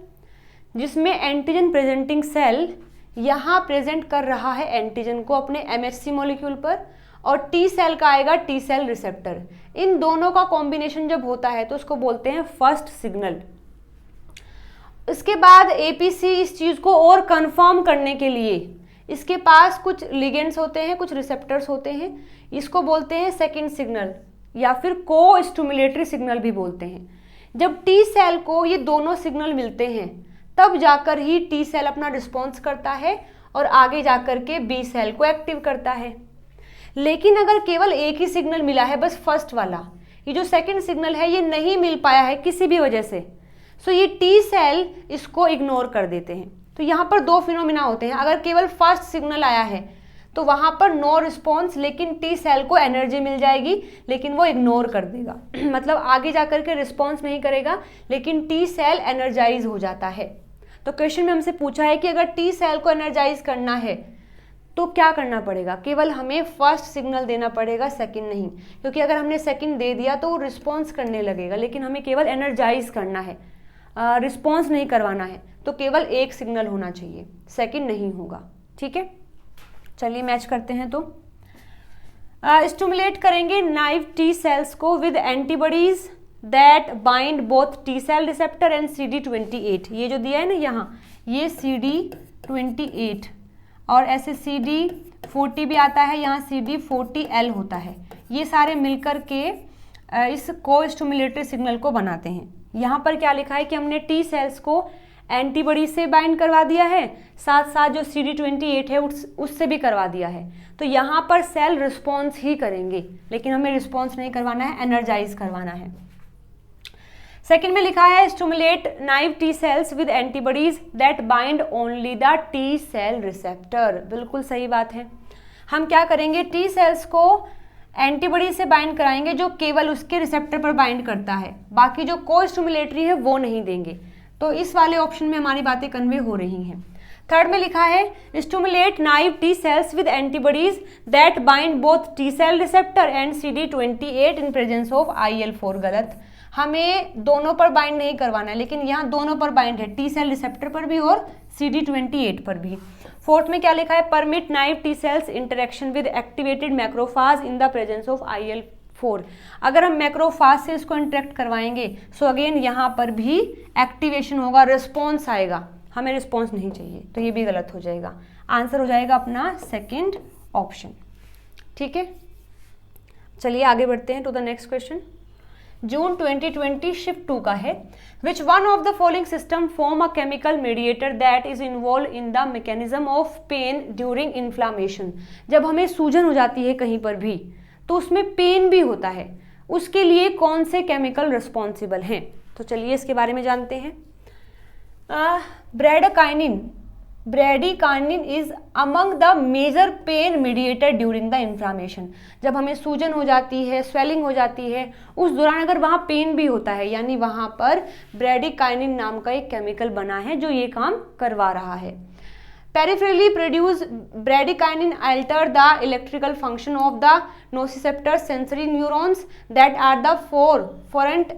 जिसमें एंटीजन प्रेजेंटिंग सेल यहाँ प्रेजेंट कर रहा है एंटीजन को अपने एमएचसी मॉलिक्यूल पर, और टी सेल का आएगा टी सेल रिसेप्टर। इन दोनों का कॉम्बिनेशन जब होता है तो उसको बोलते हैं फर्स्ट सिग्नल। इसके बाद एपीसी इस चीज़ को और कंफर्म करने के लिए इसके पास कुछ लिगेंड्स होते हैं, कुछ रिसेप्टर्स होते हैं, इसको बोलते हैं सेकंड सिग्नल या फिर को स्टिमुलेटरी सिग्नल भी बोलते हैं। जब टी सेल को ये दोनों सिग्नल मिलते हैं तब जाकर ही टी सेल अपना रिस्पॉन्स करता है और आगे जाकर के बी सेल को एक्टिव करता है। लेकिन अगर केवल एक ही सिग्नल मिला है, बस फर्स्ट वाला, ये जो सेकंड सिग्नल है ये नहीं मिल पाया है किसी भी वजह से, सो ये टी सेल इसको इग्नोर कर देते हैं। तो यहाँ पर दो फिनोमिना होते हैं, अगर केवल फर्स्ट सिग्नल आया है तो वहाँ पर नो रिस्पॉन्स, लेकिन टी सेल को एनर्जी मिल जाएगी लेकिन वो इग्नोर कर देगा मतलब आगे जाकर के रिस्पॉन्स नहीं करेगा, लेकिन टी सेल एनर्जाइज हो जाता है। तो क्वेश्चन में हमसे पूछा है कि अगर टी सेल को एनर्जाइज करना है तो क्या करना पड़ेगा, केवल हमें फर्स्ट सिग्नल देना पड़ेगा, सेकंड नहीं, क्योंकि अगर हमने सेकंड दे दिया तो वो रिस्पॉन्स करने लगेगा, लेकिन हमें केवल एनर्जाइज करना है, रिस्पॉन्स नहीं करवाना है। तो केवल एक सिग्नल होना चाहिए, सेकंड नहीं होगा। ठीक है, चलिए मैच करते हैं। तो स्टिमुलेट करेंगे नाइव टी सेल्स को with antibodies that bind both T cell receptor and CD28। ये जो दिया है ना यहाँ, ये CD28 और ऐसे CD40 भी आता है, यहाँ CD40L होता है। ये सारे मिलकर के इस को स्टिमुलेटरी सिग्नल को बनाते हैं। यहाँ पर क्या लिखा है कि हमने टी सेल्स को एंटीबॉडी से बाइंड करवा दिया है, साथ साथ जो CD28 है उससे भी करवा दिया है। तो यहाँ पर सेल रिस्पॉन्स ही करेंगे, लेकिन हमें रिस्पॉन्स नहीं करवाना है, एनर्जाइज करवाना है। सेकंड में लिखा है stimulate naive T cells with antibodies that bind only the T cell receptor. बिल्कुल सही बात है। हम क्या करेंगे, टी सेल्स को एंटीबॉडी से बाइंड कराएंगे जो केवल उसके रिसेप्टर पर बाइंड करता है, बाकी जो को स्टिमुलेटरी है वो नहीं देंगे। तो इस वाले ऑप्शन में हमारी बातें कन्वे हो रही हैं। थर्ड में लिखा है stimulate naive T cells with antibodies that bind both T cell receptor and CD28 in presence of IL4। गलत, हमें दोनों पर बाइंड नहीं करवाना है, लेकिन यहाँ दोनों पर बाइंड है, टी सेल रिसेप्टर पर भी और CD28 पर भी। फोर्थ में क्या लिखा है, permit naive T sales interaction with activated macrophage in the presence of IL4। अगर हम मैक्रोफाज से इसको इंटरेक्ट करवाएंगे सो अगेन यहाँ पर भी एक्टिवेशन होगा, रिस्पॉन्स आएगा, हमें रिस्पॉन्स नहीं चाहिए, तो ये भी गलत हो जाएगा। आंसर हो जाएगा अपना सेकंड ऑप्शन। ठीक है, चलिए आगे बढ़ते हैं to the next question. June 2020 shift 2 का है। Which one of the following system form a chemical mediator that is involved in the mechanism of pain during inflammation. जब हमें सूजन हो जाती है कहीं पर भी तो उसमें पेन भी होता है, उसके लिए कौन से केमिकल रिस्पॉन्सिबल हैं? तो चलिए इसके बारे में जानते हैं। Bradykinin is among the major pain mediator during the inflammation. जब हमें सूजन हो जाती है, स्वेलिंग हो जाती है, उस दौरान अगर वहाँ पेन भी होता है, यानी वहाँ पर ब्रैडीकाइनिन नाम का एक केमिकल बना है जो ये काम करवा रहा है। Peripherally produced bradykinin alter the electrical function of the nociceptor sensory neurons that are the afferent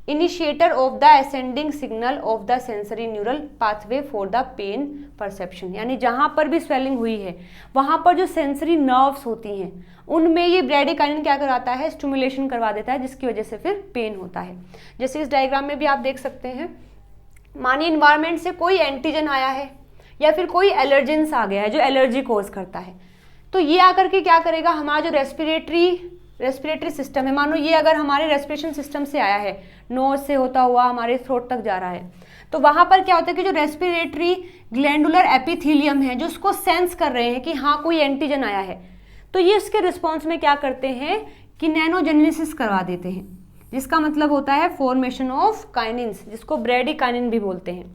initiator of the ascending signal of the sensory neural pathway for the pain perception। यानी जहाँ पर भी स्वेलिंग हुई है वहाँ पर जो sensory nerves होती हैं उनमें ये ब्रैडीकाइनिन क्या कराता है, स्टिमुलेशन करवा देता है, जिसकी वजह से फिर पेन होता है। जैसे इस डायग्राम में भी आप देख सकते हैं, मानिए इन्वायरमेंट से कोई एंटीजन आया है या फिर कोई एलर्जेंस आ गया है जो एलर्जी कोज करता है, तो ये आकर के क्या करेगा, हमारा जो रेस्पिरेटरी सिस्टम है, मानो ये अगर हमारे रेस्पिरेशन सिस्टम से आया है, नोज से होता हुआ हमारे थ्रोट तक जा रहा है, तो वहाँ पर क्या होता है कि जो रेस्पिरेटरी ग्लैंडुलर एपिथेलियम है जो उसको सेंस कर रहे हैं कि हाँ कोई एंटीजन आया है, तो ये इसके रिस्पॉन्स में क्या करते हैं कि नैनोजेनेसिस करवा देते हैं, जिसका मतलब होता है फॉर्मेशन ऑफ काइनिन्स, जिसको ब्रैडीकाइनिन भी बोलते हैं।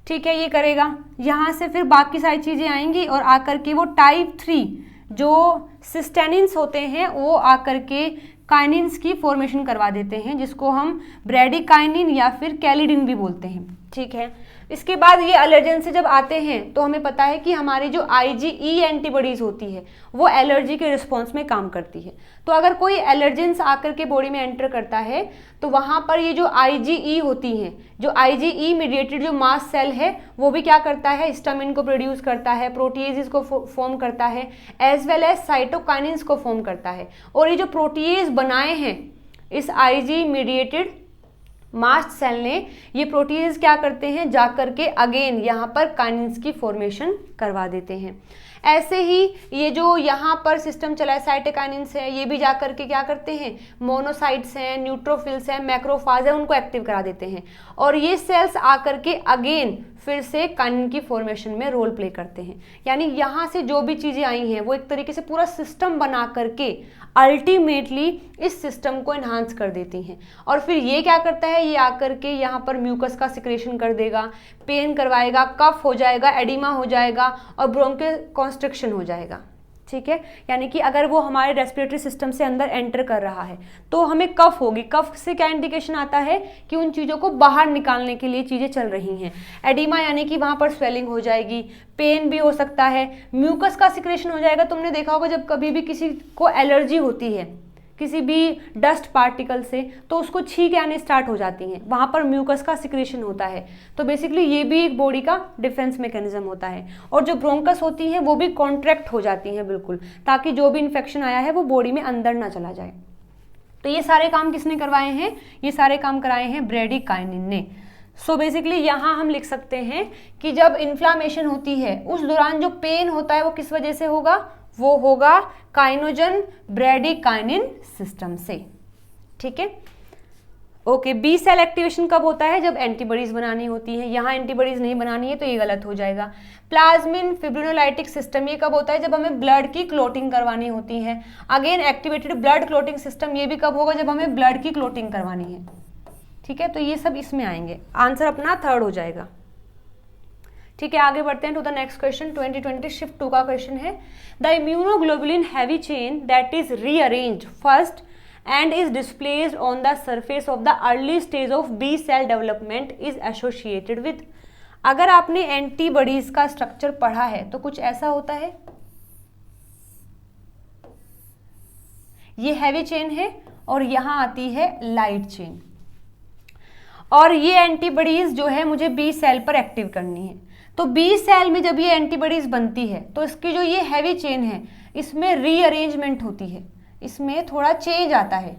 ठीक है, ये करेगा, यहाँ से फिर बाकी सारी चीज़ें आएंगी और आकर के वो टाइप 3 जो सिस्टेनिन्स होते हैं वो आकर के काइनिन्स की फॉर्मेशन करवा देते हैं, जिसको हम ब्रैडीकाइनिन या फिर कैलिडिन भी बोलते हैं। ठीक है, इसके बाद ये एलर्जन से जब आते हैं तो हमें पता है कि हमारी जो IgE एंटीबॉडीज होती है वो एलर्जी के रिस्पॉन्स में काम करती है। तो अगर कोई एलर्जेंस आकर के बॉडी में एंटर करता है तो वहाँ पर ये जो IgE होती हैं, जो IgE मीडिएटेड जो मास्ट सेल है वो भी क्या करता है, हिस्टामिन को प्रोड्यूस करता है, प्रोटीएज को फॉर्म करता है, एज वेल एज साइटोकाइनिन्स को फॉर्म करता है। और ये जो प्रोटीएज बनाए हैं इस IgE मीडिएटेड मास्ट सेल ने, ये प्रोटीन्स क्या करते हैं, जाकर के अगेन यहाँ पर काइनिन्स की फॉर्मेशन करवा देते हैं। ऐसे ही ये जो यहाँ पर सिस्टम चला है साइटोकाइनिन्स है, ये भी जाकर के क्या करते हैं, मोनोसाइट्स हैं, न्यूट्रोफिल्स हैं, मैक्रोफाज है, उनको एक्टिव करा देते हैं और ये सेल्स आकर के अगेन फिर से काइनिन की फॉर्मेशन में रोल प्ले करते हैं। यानी यहाँ से जो भी चीज़ें आई हैं वो एक तरीके से पूरा सिस्टम बना करके अल्टीमेटली इस सिस्टम को एनहांस कर देती हैं। और फिर ये क्या करता है, ये आकर के यहाँ पर म्यूकस का सिक्रेशन कर देगा, पेन करवाएगा, कफ हो जाएगा, एडिमा हो जाएगा और ब्रोंकियल कॉन्स्ट्रिक्शन हो जाएगा। ठीक है, यानी कि अगर वो हमारे रेस्पिरेटरी सिस्टम से अंदर एंटर कर रहा है तो हमें कफ होगी। कफ से क्या इंडिकेशन आता है कि उन चीज़ों को बाहर निकालने के लिए चीज़ें चल रही हैं। एडिमा यानी कि वहाँ पर स्वेलिंग हो जाएगी, पेन भी हो सकता है, म्यूकस का सिक्रेशन हो जाएगा। तुमने देखा होगा जब कभी भी किसी को एलर्जी होती है किसी भी डस्ट पार्टिकल से तो उसको छींक आने स्टार्ट हो जाती हैं, वहाँ पर म्यूकस का सिक्रेशन होता है। तो बेसिकली ये भी एक बॉडी का डिफेंस मैकेनिज्म होता है। और जो ब्रोंकस होती हैं वो भी कॉन्ट्रैक्ट हो जाती हैं बिल्कुल, ताकि जो भी इन्फेक्शन आया है वो बॉडी में अंदर ना चला जाए। तो ये सारे काम किसने करवाए हैं? ये सारे काम कराए हैं ब्रैडीकाइनिन ने। सो बेसिकली यहाँ हम लिख सकते हैं कि जब इन्फ्लामेशन होती है उस दौरान जो पेन होता है वो किस वजह से होगा? वो होगा काइनोजन ब्रैडीकाइनिन सिस्टम से। ठीक है, ओके। बी सेल एक्टिवेशन कब होता है? जब एंटीबॉडीज बनानी होती है। यहाँ एंटीबॉडीज नहीं बनानी है तो ये गलत हो जाएगा। प्लाज्मिन फिब्रिनोलाइटिक सिस्टम ये कब होता है? जब हमें ब्लड की क्लोटिंग करवानी होती है। Again activated blood clotting system ये भी कब होगा? जब हमें ब्लड की क्लोटिंग करवानी है। ठीक है, तो ये सब इसमें आएंगे। आंसर अपना थर्ड हो जाएगा। ठीक है, आगे बढ़ते हैं to the next question. 2020 shift 2 का क्वेश्चन है, the immunoglobulin heavy chain that is rearranged first and is displayed on the surface of the early stage of B cell development is associated with। अगर आपने antibodies का structure पढ़ा है तो कुछ ऐसा होता है, ये हैवी चेन है और यहां आती है लाइट चेन, और ये एंटीबॉडीज जो है मुझे बी सेल पर एक्टिव करनी है। तो बी सेल में जब ये एंटीबॉडीज बनती है तो इसकी जो ये हैवी चेन है इसमें रीअरेंजमेंट होती है, इसमें थोड़ा चेंज आता है।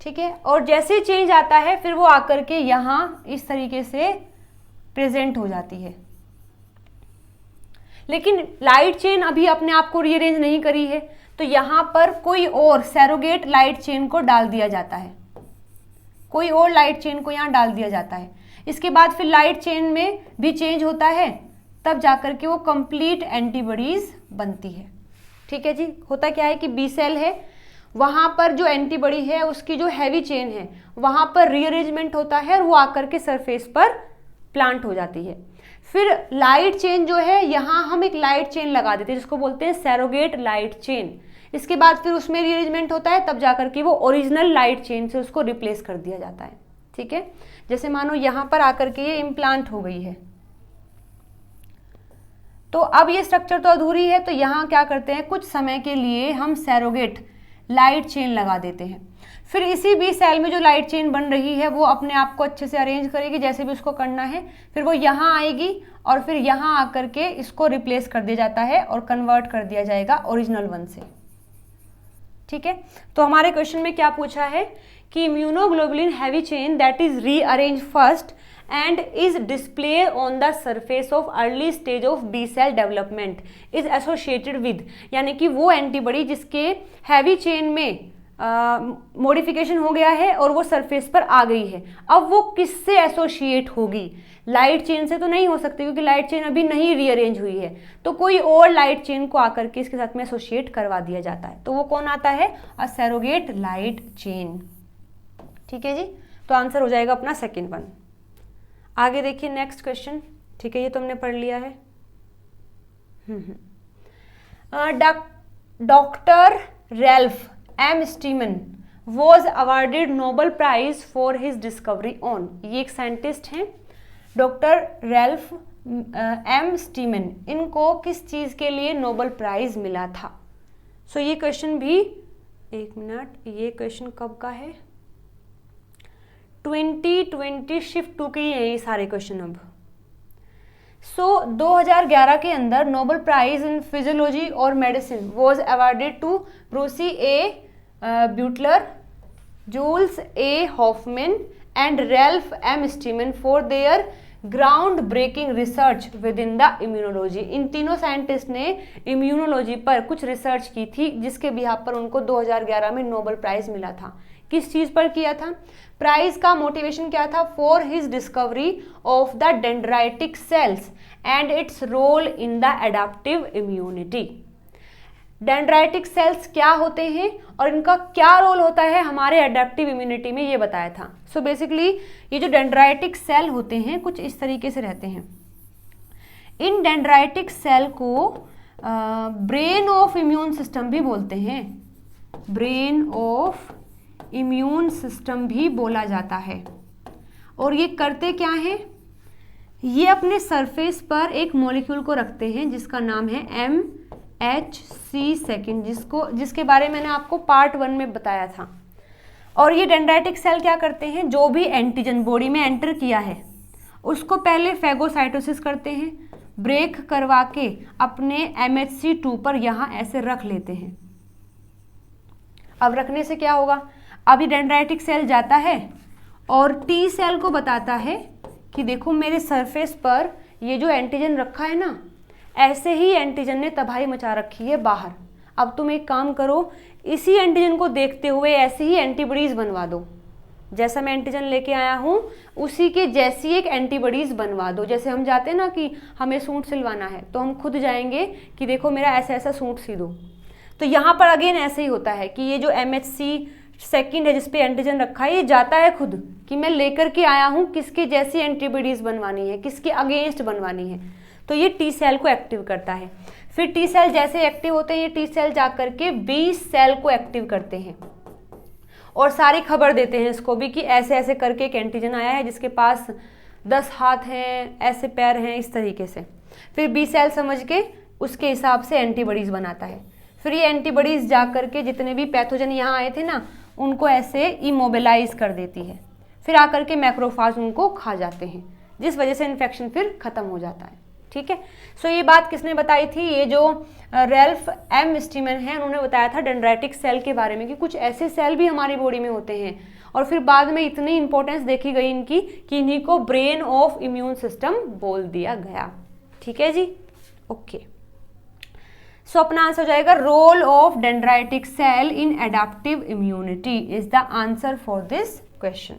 ठीक है, और जैसे चेंज आता है फिर वो आकर के यहाँ इस तरीके से प्रेजेंट हो जाती है। लेकिन लाइट चेन अभी अपने आप को रीअरेंज नहीं करी है तो यहाँ पर कोई और सैरोगेट लाइट चेन को डाल दिया जाता है, कोई और लाइट चेन को यहाँ डाल दिया जाता है। इसके बाद फिर लाइट चेन में भी चेंज होता है, तब जाकर के वो कंप्लीट एंटीबॉडीज बनती है। ठीक है जी, होता क्या है कि बी सेल है, वहां पर जो एंटीबॉडी है उसकी जो हैवी चेन है वहां पर रीअरेंजमेंट होता है और वो आकर के सरफेस पर प्लांट हो जाती है। फिर लाइट चेन जो है यहाँ हम एक लाइट चेन लगा देते हैं जिसको बोलते हैं सैरोगेट लाइट चेन। इसके बाद फिर उसमें रीअरेंजमेंट होता है, तब जाकर के वो ओरिजिनल लाइट चेन से उसको रिप्लेस कर दिया जाता है। ठीक है, जैसे मानो यहाँ पर आकर के ये इम्प्लांट हो गई है, तो अब ये स्ट्रक्चर तो अधूरी है, तो यहाँ क्या करते हैं, कुछ समय के लिए हम सैरोगेट लाइट चेन लगा देते हैं। फिर इसी बी सेल में जो लाइट चेन बन रही है वो अपने आप को अच्छे से अरेंज करेगी जैसे भी उसको करना है, फिर वो यहाँ आएगी और फिर यहाँ आकर के इसको रिप्लेस कर दिया जाता है और कन्वर्ट कर दिया जाएगा ओरिजिनल वन से। ठीक है, तो हमारे क्वेश्चन में क्या पूछा है कि immunoglobulin heavy chain that is rearrange first and is displayed on the surface of early stage of B cell development is associated with, यानी कि वो एंटीबॉडी जिसके हैवी चेन में मॉडिफिकेशन हो गया है और वो सरफेस पर आ गई है, अब वो किससे एसोसिएट होगी? लाइट चेन से तो नहीं हो सकती क्योंकि लाइट चेन अभी नहीं रीअरेंज हुई है, तो कोई और लाइट चेन को आकर के इसके साथ में एसोसिएट करवा दिया जाता है। तो वो कौन आता है? अ सैरोगेट लाइट चेन। ठीक है जी, तो आंसर हो जाएगा अपना सेकेंड वन। आगे देखिए नेक्स्ट क्वेश्चन। ठीक है, ये तो हमने पढ़ लिया है। Doctor Ralph M Steinman was awarded Nobel prize for his discovery on. ये एक साइंटिस्ट हैं डॉक्टर रैल्फ एम स्टीमन, इनको किस चीज़ के लिए नोबेल प्राइज मिला था? सो ये क्वेश्चन भी, एक मिनट, ये क्वेश्चन कब का है? 2020 शिफ्ट 2 के हैं ये सारे क्वेश्चन अब। सो 2011 के अंदर नोबेल प्राइज इन फिजियोलॉजी और medicine was awarded to Bruce A Beutler, Jules A Hoffmann and Ralph M Steinman for their ground breaking research within the immunology. इन तीनों साइंटिस्ट ने इम्यूनोलॉजी पर कुछ रिसर्च की थी जिसके बिहाफ पर उनको 2011 में नोबेल प्राइज मिला था। किस चीज़ पर किया था? प्राइज का मोटिवेशन क्या था? For his discovery of the dendritic cells and its role in the adaptive immunity. Dendritic cells क्या होते हैं और इनका क्या रोल होता है हमारे एडेप्टिव इम्यूनिटी में, ये बताया था। सो बेसिकली ये जो डेंड्राइटिक सेल होते हैं कुछ इस तरीके से रहते हैं। इन डेंड्राइटिक सेल को ब्रेन ऑफ इम्यून सिस्टम भी बोलते हैं, ब्रेन ऑफ इम्यून सिस्टम भी बोला जाता है। और ये करते क्या हैं? ये अपने सरफेस पर एक मॉलिक्यूल को रखते हैं जिसका नाम है MHC सेकेंड, जिसके बारे में मैंने आपको पार्ट 1 में बताया था। और ये डेंड्राइटिक सेल क्या करते हैं? जो भी एंटीजन बॉडी में एंटर किया है उसको पहले फैगोसाइटोसिस करते हैं, ब्रेक करवा के अपने MHC2 पर यहाँ ऐसे रख लेते हैं। अब रखने से क्या होगा? अब ये डेंड्राइटिक सेल जाता है और टी सेल को बताता है कि देखो मेरे सरफेस पर ये जो एंटीजन रखा है ना, ऐसे ही एंटीजन ने तबाही मचा रखी है बाहर। अब तुम एक काम करो, इसी एंटीजन को देखते हुए ऐसी ही एंटीबॉडीज बनवा दो। जैसा मैं एंटीजन लेके आया हूँ उसी के जैसी एक एंटीबॉडीज बनवा दो। जैसे हम जाते हैं ना कि हमें सूट सिलवाना है तो हम खुद जाएंगे कि देखो मेरा ऐसा ऐसा सूट सी दो। तो यहाँ पर अगेन ऐसे ही होता है कि ये जो MHC सेकंड है जिसपे एंटीजन रखा है, ये जाता है खुद कि मैं लेकर के आया हूँ किसके जैसी एंटीबॉडीज बनवानी है, किसके अगेंस्ट बनवानी है। तो ये टी सेल को एक्टिव करता है। फिर टी सेल जैसे एक्टिव होते हैं, ये टी सेल जा करके बी सेल को एक्टिव करते हैं और सारी खबर देते हैं इसको भी कि ऐसे ऐसे करके एक एंटीजन आया है जिसके पास 10 हाथ हैं, ऐसे पैर हैं, इस तरीके से। फिर बी सेल समझ के उसके हिसाब से एंटीबॉडीज बनाता है। फिर ये एंटीबॉडीज जा करके जितने भी पैथोजन यहाँ आए थे ना, उनको ऐसे इमोबिलाइज कर देती है। फिर आकर के मैक्रोफाज उनको खा जाते हैं, जिस वजह से इन्फेक्शन फिर खत्म हो जाता है। ठीक है। सो ये बात किसने बताई थी? ये जो रेल्फ एम स्टीमन है, उन्होंने बताया था डेंड्राइटिक सेल के बारे में कि कुछ ऐसे सेल भी हमारी बॉडी में होते हैं। और फिर बाद में इतनी इंपॉर्टेंस देखी गई इनकी कि इन्हीं को ब्रेन ऑफ इम्यून सिस्टम बोल दिया गया। ठीक है जी, ओके। सो अपना आंसर हो जाएगा role of dendritic cell in adaptive immunity is the answer for this question.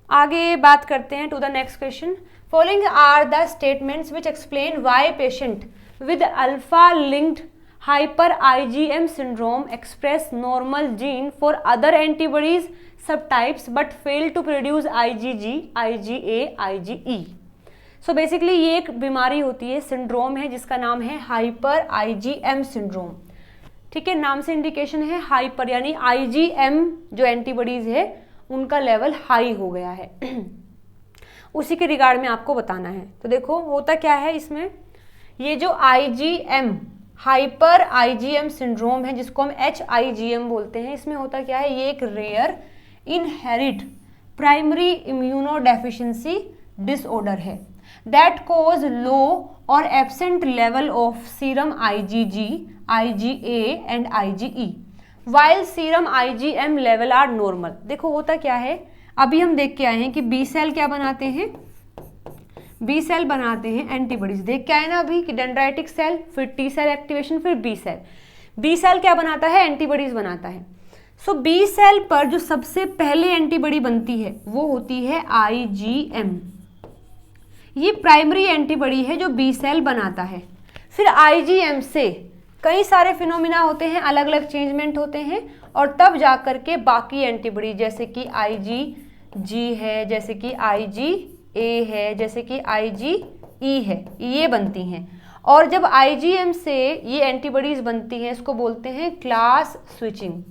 आगे बात करते हैं to the next question. Following are the statements which explain why patient with alpha linked hyper IgM syndrome express normal gene for other antibodies subtypes but fail to produce IgG, IgA, IgE। So basically ये एक बीमारी होती है, syndrome है जिसका नाम है hyper IgM syndrome. ठीक है, नाम से इंडिकेशन है हाइपर, यानी IgM जो एंटीबॉडीज है उनका लेवल हाई हो गया है। उसी के रिगार्ड में आपको बताना है। तो देखो होता क्या है इसमें, ये जो IgM हाइपर IgM सिंड्रोम है जिसको हम HIgM बोलते हैं, इसमें होता क्या है, ये एक rare inherit primary immunodeficiency disorder है that cause low or absent level of serum IgG, IgA and IgE while serum IgM level are normal। देखो होता क्या है, अभी हम देख के आए हैं कि बी सेल क्या बनाते हैं, बी सेल बनाते हैं एंटीबॉडीज। देख के आए ना अभी कि डेंड्राइटिक सेल, फिर टी सेल एक्टिवेशन, फिर बी सेल। बी सेल क्या बनाता है, एंटीबॉडीज बनाता है। सो बी सेल पर जो सबसे पहले एंटीबॉडी बनती है वो होती है IgM। ये प्राइमरी एंटीबॉडी है जो बी सेल बनाता है। फिर IgM से कई सारे फिनोमिना होते हैं, अलग अलग चेंजमेंट होते हैं और तब जाकर के बाकी एंटीबॉडी जैसे कि IgG है, जैसे कि IgA है, जैसे कि IgE है, ये बनती हैं। और जब IgM से ये एंटीबॉडीज बनती हैं इसको बोलते हैं क्लास स्विचिंग।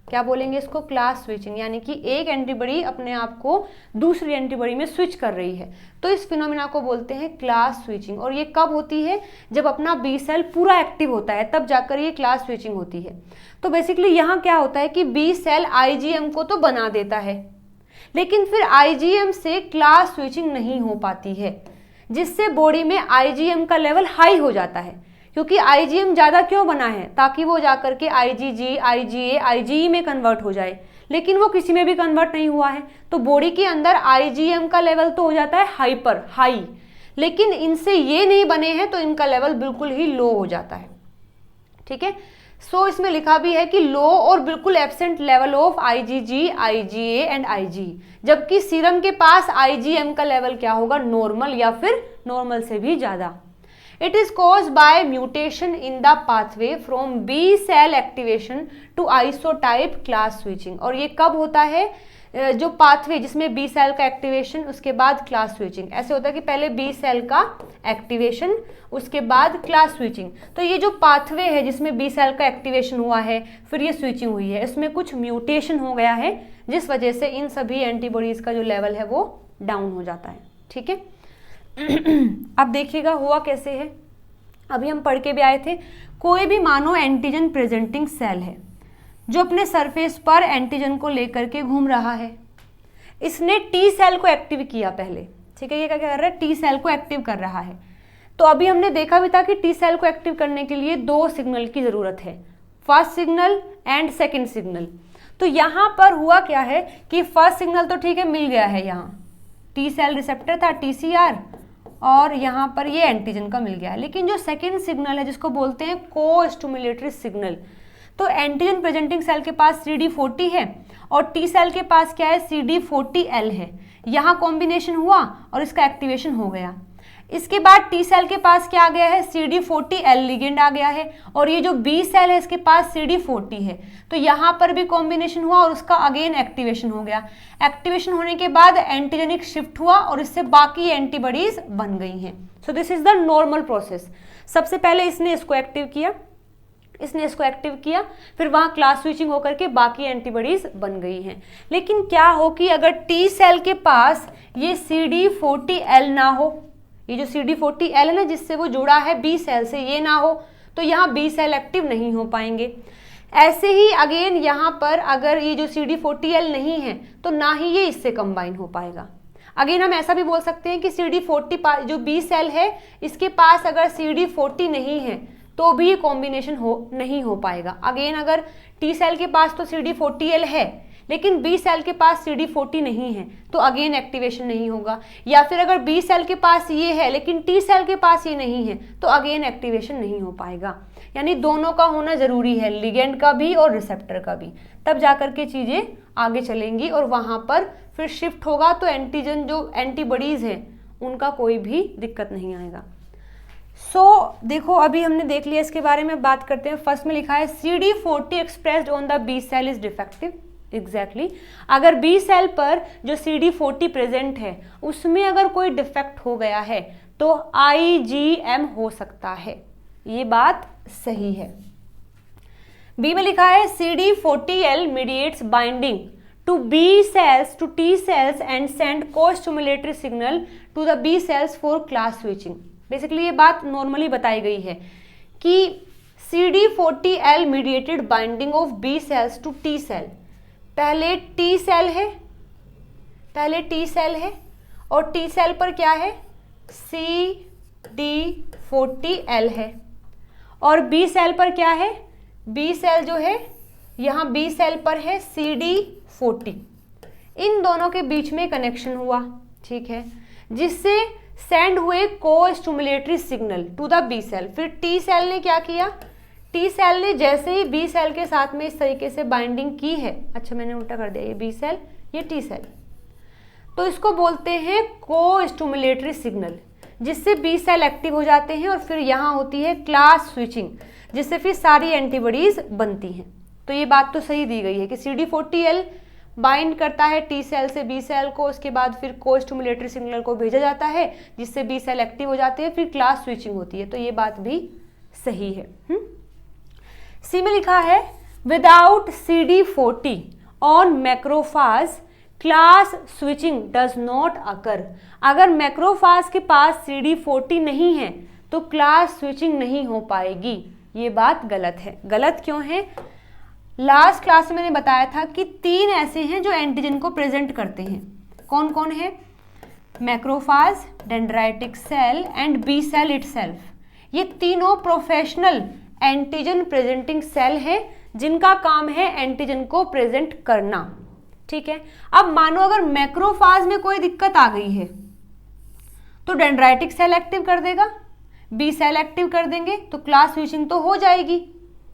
क्या बोलेंगे इसको, क्लास स्विचिंग, यानी कि एक एंटीबॉडी अपने आप को दूसरी एंटीबॉडी में स्विच कर रही है। तो इस फिनोमिना को बोलते हैं क्लास स्विचिंग। और ये कब होती है, जब अपना बी सेल पूरा एक्टिव होता है तब जाकर ये क्लास स्विचिंग होती है। तो बेसिकली यहाँ क्या होता है कि बी सेल IgM को तो बना देता है लेकिन फिर IgM से क्लास स्विचिंग नहीं हो पाती है, जिससे बॉडी में IgM का लेवल हाई हो जाता है। क्योंकि IgM ज़्यादा क्यों बना है, ताकि वो जाकर के IgG, IgA, IgE में कन्वर्ट हो जाए, लेकिन वो किसी में भी कन्वर्ट नहीं हुआ है। तो बॉडी के अंदर IgM का लेवल तो हो जाता है हाइपर, हाई, लेकिन इनसे ये नहीं बने हैं तो इनका लेवल बिल्कुल ही लो हो जाता है। ठीक है, सो इसमें लिखा भी है कि लो और बिल्कुल absent level of IgG, IgA and IgE, जबकि सीरम के पास IgM का लेवल क्या होगा, नॉर्मल या फिर नॉर्मल से भी ज़्यादा। It is caused by mutation in the pathway from B cell activation to isotype class switching। और ये कब होता है, जो पाथवे जिसमें बी सेल का एक्टिवेशन उसके बाद क्लास स्विचिंग। ऐसे होता है कि पहले बी सेल का एक्टिवेशन उसके बाद क्लास स्विचिंग। तो ये जो पाथवे है जिसमें बी सेल का एक्टिवेशन हुआ है फिर ये स्विचिंग हुई है, इसमें कुछ म्यूटेशन हो गया है जिस वजह से इन सभी एंटीबॉडीज का जो लेवल है वो डाउन हो जाता है। ठीक है, अब देखिएगा हुआ कैसे है, अभी हम पढ़ के भी आए थे। कोई भी मानो एंटीजन प्रेजेंटिंग सेल है जो अपने सरफेस पर एंटीजन को लेकर के घूम रहा है। इसने टी सेल को एक्टिव किया पहले। ठीक है, ये क्या कर रहा है, टी सेल को एक्टिव कर रहा है। तो अभी हमने देखा भी था कि टी सेल को एक्टिव करने के लिए 2 सिग्नल की जरूरत है, first signal and second signal. तो यहाँ पर हुआ क्या है कि फर्स्ट सिग्नल तो ठीक है मिल गया है, यहाँ टी सेल रिसेप्टर था TCR, और यहाँ पर ये एंटीजन का मिल गया है। लेकिन जो सेकेंड सिग्नल है जिसको बोलते हैं को स्टिमुलेटरी सिग्नल, तो एंटीजन प्रेजेंटिंग सेल के पास CD40 है और टी सेल के पास क्या है CD40L है। यहाँ कॉम्बिनेशन हुआ और इसका एक्टिवेशन हो गया। इसके बाद टी सेल के पास क्या आ गया है CD40L लिगेंड आ गया है, और ये जो बी सेल है इसके पास CD40 है। तो यहाँ पर भी कॉम्बिनेशन हुआ और उसका अगेन एक्टिवेशन हो गया। एक्टिवेशन होने के बाद एंटीजेनिक शिफ्ट हुआ और इससे बाकी एंटीबॉडीज बन गई हैं। So this is the normal process. सबसे पहले इसने इसको एक्टिव किया, इसने इसको एक्टिव किया, फिर वहां क्लास स्विचिंग होकर के बाकी एंटीबॉडीज बन गई हैं। लेकिन क्या हो कि अगर टी सेल के पास ये CD40L ना हो, ये जो CD40L है ना जिससे वो जुड़ा है बी सेल से, ये ना हो, तो यहाँ बी सेल एक्टिव नहीं हो पाएंगे। ऐसे ही अगेन यहाँ पर अगर ये जो CD40L नहीं है तो ना ही ये इससे कंबाइन हो पाएगा। अगेन हम ऐसा भी बोल सकते हैं कि CD40 जो बी सेल है इसके पास अगर CD40 नहीं है तो भी ये कॉम्बिनेशन नहीं हो पाएगा। अगेन अगर टी सेल के पास तो CD40L है लेकिन बी सेल के पास CD40 नहीं है तो अगेन एक्टिवेशन नहीं होगा। या फिर अगर बी सेल के पास ये है लेकिन टी सेल के पास ये नहीं है तो अगेन एक्टिवेशन नहीं हो पाएगा। यानी दोनों का होना जरूरी है, लिगेंड का भी और रिसेप्टर का भी, तब जाकर के चीजें आगे चलेंगी और वहां पर फिर शिफ्ट होगा तो एंटीजन जो एंटीबॉडीज हैं उनका कोई भी दिक्कत नहीं आएगा। देखो अभी हमने देख लिया, इसके बारे में बात करते हैं। फर्स्ट में लिखा है CD40 expressed on the B cell is defective. Exactly अगर बी सेल पर जो CD40 प्रेजेंट है उसमें अगर कोई डिफेक्ट हो गया है तो IgM हो सकता है, ये बात सही है। बी में लिखा है CD40L mediates binding to B cells to T cells and send co-stimulatory signal to the B cells for class switching। Basically ये बात नॉर्मली बताई गई है कि CD40L mediated binding of B cells to T cell, पहले T cell है और T cell पर क्या है CD40L है, और B सेल पर क्या है, B सेल जो है यहाँ B सेल पर है CD40। इन दोनों के बीच में कनेक्शन हुआ, ठीक है, जिससे सेंड हुए को stimulatory signal to the B cell. फिर टी सेल ने क्या किया, टी सेल ने जैसे ही बी सेल के साथ में इस तरीके से बाइंडिंग की है, अच्छा मैंने उल्टा कर दिया, ये बी सेल ये टी सेल, तो इसको बोलते हैं को स्टिमुलेटरी सिग्नल, जिससे बी सेल एक्टिव हो जाते हैं और फिर यहाँ होती है क्लास स्विचिंग, जिससे फिर सारी एंटीबॉडीज बनती हैं। तो ये बात तो सही दी गई है कि CD40L बाइंड करता है टी सेल से बी सेल को, उसके बाद फिर को स्टिमुलेटरी सिग्नल को भेजा जाता है जिससे बी सेल एक्टिव हो जाते हैं, फिर क्लास स्विचिंग होती है। तो ये बात भी सही है। सी में लिखा है without CD40 on macrophage class switching does not occur. अगर मैक्रोफाज के पास CD40 नहीं है तो क्लास स्विचिंग नहीं हो पाएगी। ये बात गलत है। गलत क्यों है? लास्ट क्लास में मैंने बताया था कि 3 ऐसे हैं जो एंटीजन को प्रेजेंट करते हैं। कौन कौन है? Macrophage, dendritic cell and B cell itself. ये तीनों प्रोफेशनल एंटीजन प्रेजेंटिंग सेल हैं जिनका काम है एंटीजन को प्रेजेंट करना, ठीक है। अब मानो अगर मैक्रोफाज में कोई दिक्कत आ गई है तो डेंड्राइटिक सेल एक्टिव कर देगा, बी सेल एक्टिव कर देंगे, तो क्लास स्विचिंग तो हो जाएगी,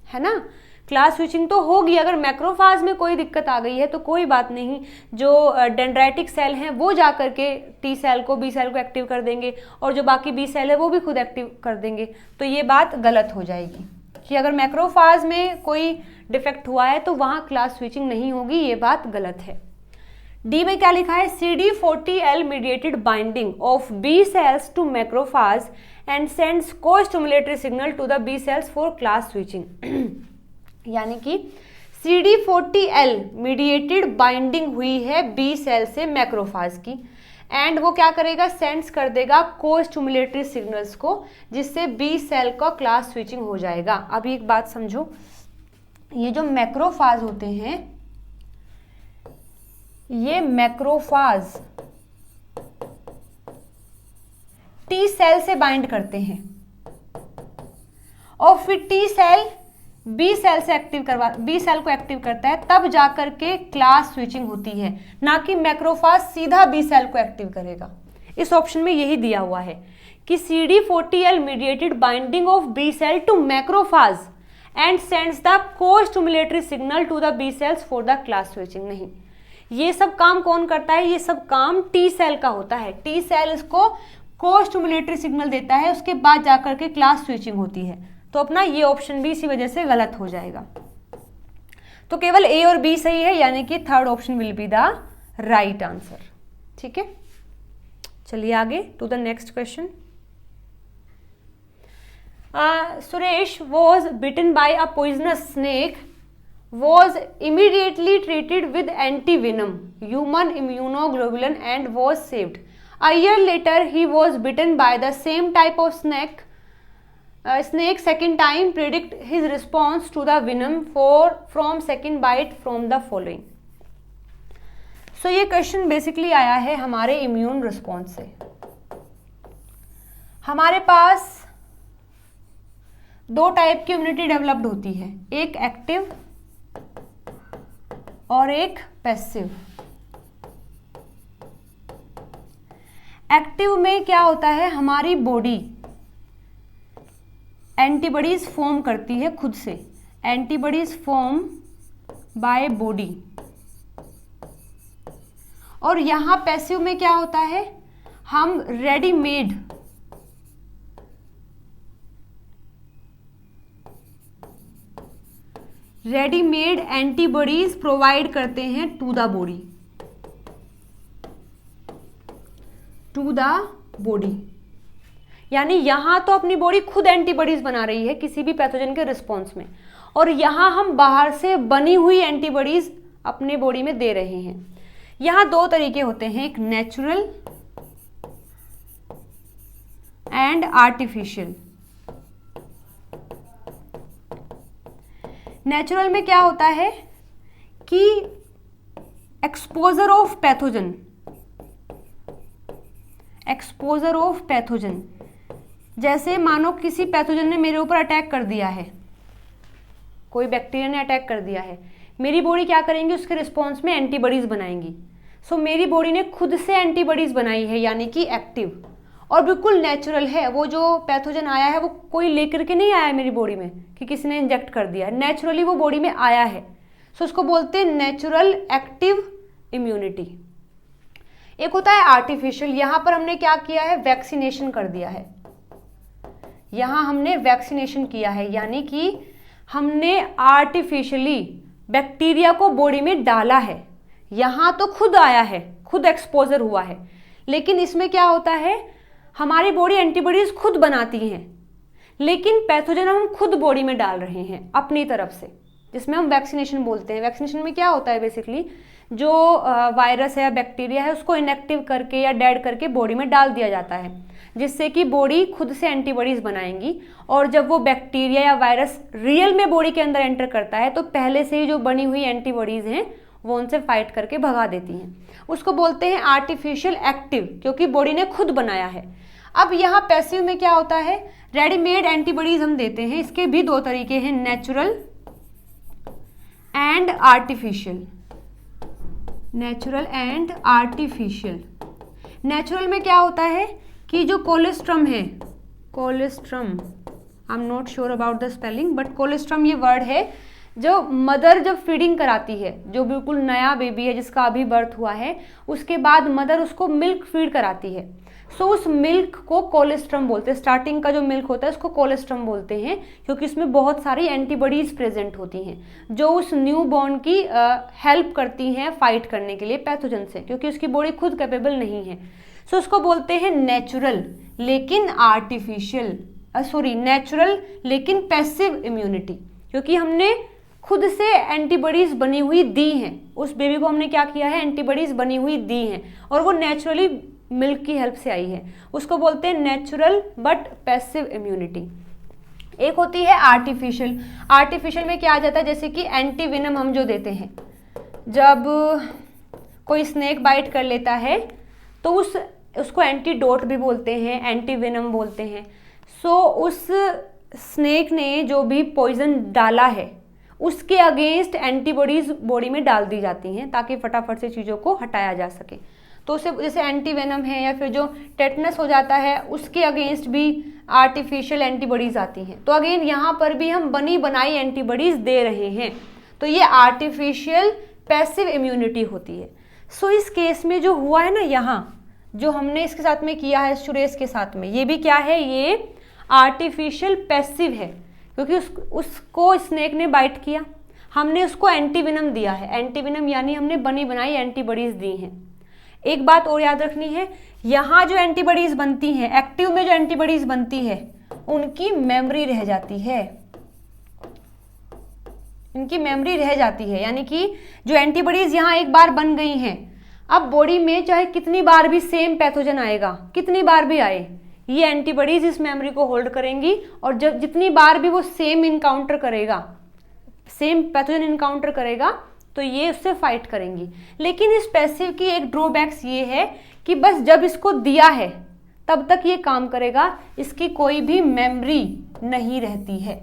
है ना। क्लास स्विचिंग तो होगी। अगर मैक्रोफाज में कोई दिक्कत आ गई है तो कोई बात नहीं, जो डेंड्राइटिक सेल हैं वो जा करके टी सेल को, बी सेल को एक्टिव कर देंगे और जो बाकी बी सेल है वो भी खुद एक्टिव कर देंगे। तो ये बात गलत हो जाएगी कि अगर मैक्रोफाज में कोई डिफेक्ट हुआ है तो वहाँ क्लास स्विचिंग नहीं होगी, ये बात गलत है। डी में क्या लिखा है? CD40L mediated binding of B cells to macrophage and sends को stimulatory signal to the B cells for class switching. यानी कि CD40L मीडिएटेड बाइंडिंग हुई है बी सेल से मैक्रोफाज की, एंड वो क्या करेगा? सेंड्स कर देगा को स्टिमुलेटरी सिग्नल्स को, जिससे बी सेल का क्लास स्विचिंग हो जाएगा। अभी एक बात समझो, ये जो मैक्रोफाज होते हैं, ये मैक्रोफाज टी सेल से बाइंड करते हैं और फिर टी सेल बी सेल को एक्टिव करता है, तब जाकर के क्लास स्विचिंग होती है, ना कि मैक्रोफाज सीधा बी सेल को एक्टिव करेगा। इस ऑप्शन में यही दिया हुआ है कि CD40L mediated binding of B cell to macrophage and sends the co-stimulatory signal to the B cells for the class switching। नहीं, ये सब काम कौन करता है? ये सब काम T सेल का होता है। T सेल इसको को-स्टिमुलेटरी सिग्नल देता है, उसके बाद जाकर के क्लास स्विचिंग होती है। तो अपना ये ऑप्शन भी इसी वजह से गलत हो जाएगा। तो केवल A और B सही है, यानी कि third option will be the right answer. ठीक है, चलिए आगे to the next question. Suresh was bitten by a poisonous snake, was immediately treated with anti-venom, human immunoglobulin and was saved. A year later, he was bitten by the same type of snake second time. Predict his response to the venom from second bite from the following. So ये question basically आया है हमारे immune response से। हमारे पास दो type की immunity developed होती है, एक एक्टिव और एक पैसिव। एक्टिव में क्या होता है, हमारी बॉडी एंटीबॉडीज फॉर्म करती है खुद से, एंटीबॉडीज फॉर्म बाय बॉडी। और यहां पैसिव में क्या होता है, हम रेडीमेड एंटीबॉडीज प्रोवाइड करते हैं टू द बॉडी। यानी यहां तो अपनी बॉडी खुद एंटीबॉडीज बना रही है किसी भी पैथोजन के रिस्पॉन्स में, और यहां हम बाहर से बनी हुई एंटीबॉडीज अपने बॉडी में दे रहे हैं। यहां दो तरीके होते हैं, एक नेचुरल एंड आर्टिफिशियल। नेचुरल में क्या होता है कि एक्सपोजर ऑफ पैथोजन, जैसे मानो किसी पैथोजन ने मेरे ऊपर अटैक कर दिया है, कोई बैक्टीरिया ने अटैक कर दिया है, मेरी बॉडी क्या करेंगी, उसके रिस्पॉन्स में एंटीबॉडीज बनाएंगी। सो मेरी बॉडी ने खुद से एंटीबॉडीज बनाई है, यानी कि एक्टिव, और बिल्कुल नेचुरल है। वो जो पैथोजन आया है वो कोई लेकर के नहीं आया है मेरी बॉडी में कि किसी ने इंजेक्ट कर दिया है, नेचुरली वो बॉडी में आया है। सो उसको बोलते हैं नेचुरल एक्टिव इम्यूनिटी। एक होता है आर्टिफिशियल, यहां पर हमने क्या किया है, वैक्सीनेशन कर दिया है। यहां हमने वैक्सीनेशन किया है, यानी कि हमने आर्टिफिशियली बैक्टीरिया को बॉडी में डाला है। यहां तो खुद आया है, खुद एक्सपोजर हुआ है, लेकिन इसमें क्या होता है, हमारी बॉडी एंटीबॉडीज खुद बनाती हैं, लेकिन पैथोजन हम खुद बॉडी में डाल रहे हैं अपनी तरफ से, जिसमें हम वैक्सीनेशन बोलते हैं। वैक्सीनेशन में क्या होता है, बेसिकली जो वायरस है या बैक्टीरिया है उसको इनएक्टिव करके या डेड करके बॉडी में डाल दिया जाता है, जिससे कि बॉडी खुद से एंटीबॉडीज बनाएंगी। और जब वो बैक्टीरिया या वायरस रियल में बॉडी के अंदर एंटर करता है तो पहले से ही जो बनी हुई एंटीबॉडीज हैं वो उनसे फाइट करके भगा देती हैं। उसको बोलते हैं आर्टिफिशियल एक्टिव, क्योंकि बॉडी ने खुद बनाया है। अब यहाँ पैसिव में क्या होता है, रेडीमेड एंटीबॉडीज हम देते हैं। इसके भी दो तरीके हैं, नेचुरल एंड आर्टिफिशियल। नेचुरल में क्या होता है कि जो कोलेस्ट्रम है, I am not sure about the spelling, but colostrum ये वर्ड है, जो मदर जब फीडिंग कराती है, जो बिल्कुल नया बेबी है जिसका अभी बर्थ हुआ है, उसके बाद मदर उसको मिल्क फीड कराती है। सो उस मिल्क को कोलेस्ट्रम बोलते हैं। स्टार्टिंग का जो मिल्क होता है उसको कोलेस्ट्रम बोलते हैं, क्योंकि इसमें बहुत सारी एंटीबॉडीज प्रेजेंट होती हैं जो उस न्यू बॉर्न की हेल्प करती हैं फाइट करने के लिए पैथोजन से, क्योंकि उसकी बॉडी खुद कैपेबल नहीं है। सो उसको बोलते हैं नेचुरल लेकिन पैसिव इम्यूनिटी, क्योंकि हमने खुद से एंटीबॉडीज बनी हुई दी हैं। उस बेबी को हमने क्या किया है, एंटीबॉडीज बनी हुई दी हैं, और वो नेचुरली मिल्क की हेल्प से आई है। उसको बोलते हैं नेचुरल बट पैसिव इम्यूनिटी। एक होती है आर्टिफिशियल में क्या आ जाता है, जैसे कि एंटीवेनम हम जो देते हैं, जब कोई स्नेक बाइट कर लेता है तो उसको एंटीडोट भी बोलते हैं, एंटीवेनम बोलते हैं। सो उस स्नेक ने जो भी पॉइजन डाला है उसके अगेंस्ट एंटीबॉडीज बॉडी में डाल दी जाती हैं ताकि फटाफट से चीज़ों को हटाया जा सके। तो उसे जैसे एंटीवेनम है या फिर जो टेटनस हो जाता है उसके अगेंस्ट भी आर्टिफिशियल एंटीबॉडीज आती हैं। तो अगेन यहाँ पर भी हम बनी बनाई एंटीबॉडीज दे रहे हैं, तो ये आर्टिफिशियल पैसिव इम्यूनिटी होती है। सो इस केस में जो हुआ है ना, यहाँ जो हमने इसके साथ में किया है सुरेश के साथ में, ये भी क्या है, ये आर्टिफिशियल पैसिव है क्योंकि उसको स्नेक ने बाइट किया, हमने उसको एंटीवेनम दिया है। एंटीवेनम यानी हमने बनी बनाई एंटीबॉडीज दी हैं। एक बात और याद रखनी है, यहाँ जो एंटीबॉडीज बनती हैं, एक्टिव में जो एंटीबॉडीज बनती है उनकी मेमोरी रह जाती है, इनकी मेमोरी रह जाती है। यानी कि जो एंटीबॉडीज यहाँ एक बार बन गई हैं, अब बॉडी में चाहे कितनी बार भी सेम पैथोजन आएगा, कितनी बार भी आए, ये एंटीबॉडीज इस मेमोरी को होल्ड करेंगी और जब जितनी बार भी वो सेम इनकाउंटर करेगा, सेम पैथोजन इनकाउंटर करेगा, तो ये उससे फाइट करेंगी। लेकिन इस पैसिव की एक ड्रॉबैक्स ये है कि बस जब इसको दिया है तब तक ये काम करेगा, इसकी कोई भी मेमोरी नहीं रहती है,